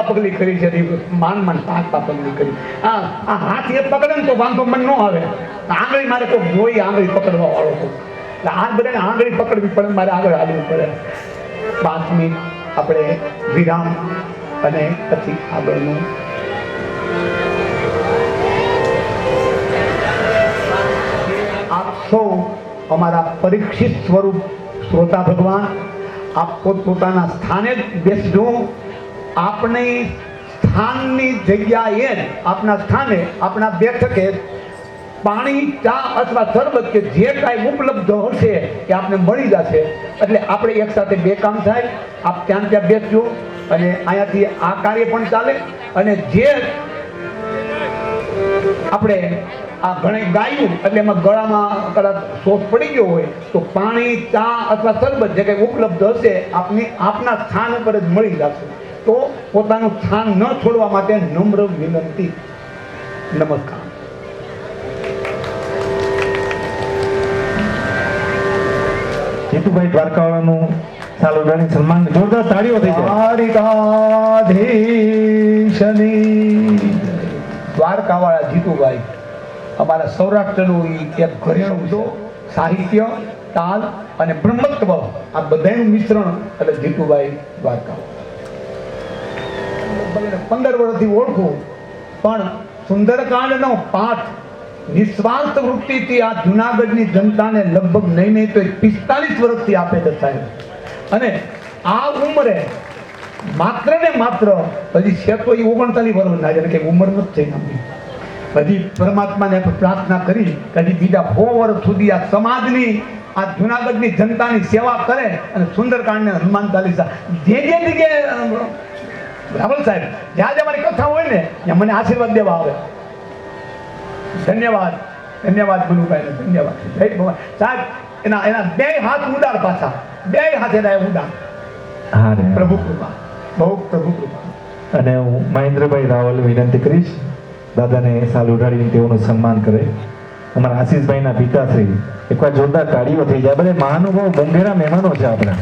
પગલી કરી છે માન માન પાંચ પગલી કરી આ હાથ એ પકડે ને તો વાંધો મન ન આવે આંગળી મારે તો જોઈ આંગળી પકડવા વાળો હતો આ બધાને આંગળી પકડવી પડે મારે આગળ હાલવું પડે 5 મિનિટ આપણે વિરામ અને પછી આગળનું આપ સૌ અમારા પરીક્ષિત સ્વરૂપ શ્રોતા ભગવાન આપ પોતપોતાના સ્થાને જ બેસજો. આપણી સ્થાનની જગ્યાએ આપના સ્થાને આપણા બેઠકે પાણી, ચા અથવા શરબત કે જે કાંઈ ઉપલબ્ધ હશે એ આપને મળી જશે. એટલે આપણે એક સાથે બે કામ થાય. આપ ત્યાં બેસજો અને અહીંયાથી આ કાર્ય પણ ચાલે. અને જે આપણે આ ઘણી ગાયું એટલે એમાં ગળામાં કદાચ શોષ પડી ગયો હોય તો પાણી, ચા અથવા શરબત જે કંઈ ઉપલબ્ધ હશે આપના સ્થાન ઉપર જ મળી જશે. તો પોતાનું સ્થાન ન છોડવા માટે નમ્ર વિનંતી. નમસ્કાર. જીતુભાઈ દ્વારકાવાળાનું સાલ ઉડાડી સન્માન જોરદાર તાળીઓ થઈ દ્વારિકાધીશની. દ્વારકાવાળા જીતુભાઈ અમારા સૌરાષ્ટ્રનું એક ઘરેણું તો સાહિત્ય, તાલ અને બ્રહ્મત્વ આ બધાનું મિશ્રણ એટલે જીતુભાઈ દ્વારકાવાળા. 15 વર્ષથી ઓળખું પણ સુંદરકાંડનો પાઠ નિસ્વાર્થ વૃત્તિથી આ જુનાગઢની જનતાને લગભગ નહીં તો 45 વર્ષથી આપે છે સાહેબ. અને આ ઉંમરે માત્ર ને માત્ર હજી છે તો 39 વર્ષના, જેને કંઈ ઉંમર નથી થઈ. હજી પરમાત્માને પ્રાર્થના કરી કે હજી બીજા 100 વર્ષ સુધી આ સમાજની, આ જુનાગઢની જનતાની સેવા કરે અને સુંદરકાંડને હનુમાન ચાલીસા જે જગ્યાએ રાવલ સાહેબ જ્યાં અમારી કથા હોય ને ત્યાં મને આશીર્વાદ દેવા આવે. ધન્યવાદ, ધન્યવાદ ગુરુભાઈ, ધન્યવાદ. જય ભગવાન સાહેબ. એના બે હાથ ઉડાડ, પાછા બે હાથ એના ઉડાડ. પ્રભુ કૃપા, બહુ પ્રભુ કૃપા. અને હું મહેન્દ્રભાઈ રાવલ વિનંતી કરીશ દાદાને સાલ ઉડાડીને તેઓનું સન્માન કરે. અમારા આશીષભાઈના પિતાશ્રી, એકવાર જોરદાર તાળીઓ થઈ જાય. બધા મહાનુભાવ મોંઘેરા મહેમાનો છે આપણા.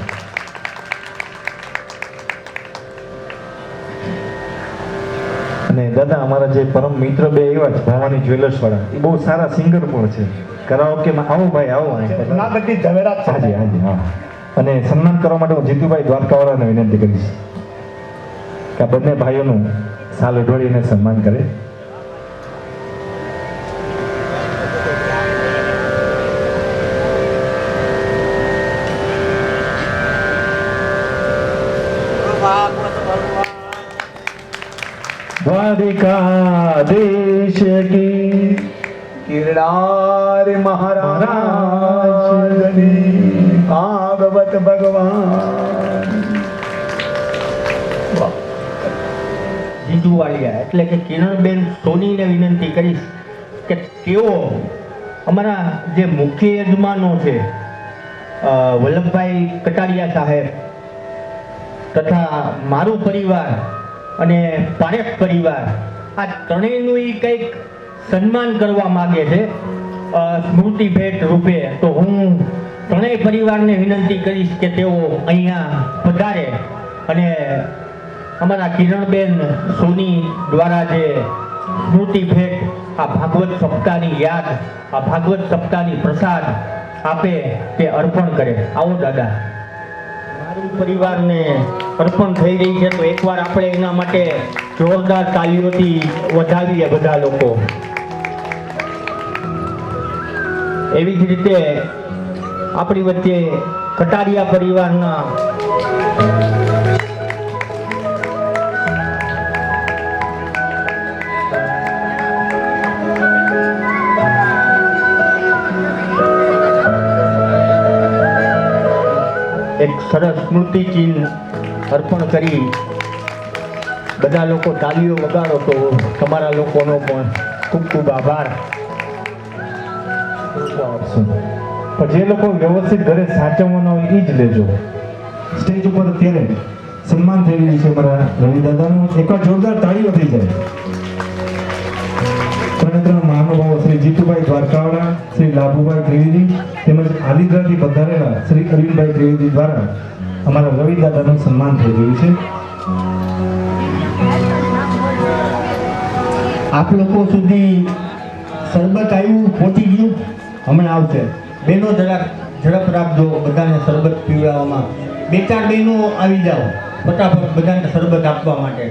અને દાદા અમારા જે પરમ મિત્ર બે એવા છે ભવાની જ્વેલર્સ વાળા, એ બહુ સારા સિંગર પણ છે. કરાઓકે આવો ભાઈ, આવો. હાજી હાજી, હા. અને સન્માન કરવા માટે હું જીતુભાઈ દ્વારકાવાળાને વિનંતી કરીશ કે આ બંને ભાઈઓનું સાલ ઉડાડીને સન્માન કરે. દ્વારિકાધીશ કી કિરણાર મહારાજની ભાગવત ભગવાન. જીતુવાળિયા એટલે કે કિરણબેન સોનીને વિનંતી કરીશ કે તેઓ અમારા જે મુખ્ય યજમાનો છે વલ્લભભાઈ કટારિયા સાહેબ તથા મારું પરિવાર અને પારેખ પરિવાર, આ ત્રણેયનું એ કંઈક સન્માન કરવા માગે છે સ્મૃતિ ભેટ રૂપે. તો હું ત્રણેય પરિવારને વિનંતી કરીશ કે તેઓ અહીંયા પધારે અને અમારા કિરણબેન સોની દ્વારા જે સ્મૃતિ ભેટ, આ ભાગવત સપ્તાહની યાદ, આ ભાગવત સપ્તાહની પ્રસાદ આપે તે અર્પણ કરે. આવો દાદા. મારું પરિવારને અર્પણ થઈ રહી છે તો એકવાર આપણે એના માટે જોરદાર તાલીઓથી વધાવીએ બધા લોકો. એવી જ રીતે આપણી વચ્ચે કટારિયા પરિવારના એક સરસ સ્મૃતિ ચિહ્ન અર્પણ કરી બધા લોકો તાલીઓ વગાડો તો તમારા લોકોનો પણ ખૂબ ખૂબ આભાર. પણ જે લોકો વ્યવસ્થિત ઘરે સાચવવાના હોય એ જ લેજો. સ્ટેજ ઉપર અત્યારે સન્માન થઈ રહ્યું છે અમારા રવિ દાદાનું. એકવાર જોરદાર તાળીઓ થઈ જાય. ત્રણ મહાનુભાવો શ્રી જીતુભાઈ દ્વારકાવાળા, શ્રી લાભુભાઈ ત્રિવેદી તેમજ આદિદ્રાથી પધારેલા શ્રી અરવિંદભાઈ ત્રિવેદી દ્વારા અમારા રવિ દાદાનું સન્માન થઈ રહ્યું છે. આપ લોકો સુધી શરબત આવ્યું, પહોંચી ગયું, હમણાં આવશે. બહેનો જરાક ઝડપ રાખજો બધાને શરબત પીવડાવવામાં. 2-4 બહેનો આવી જાઓ ફટાફટ બધાને શરબત આપવા માટે.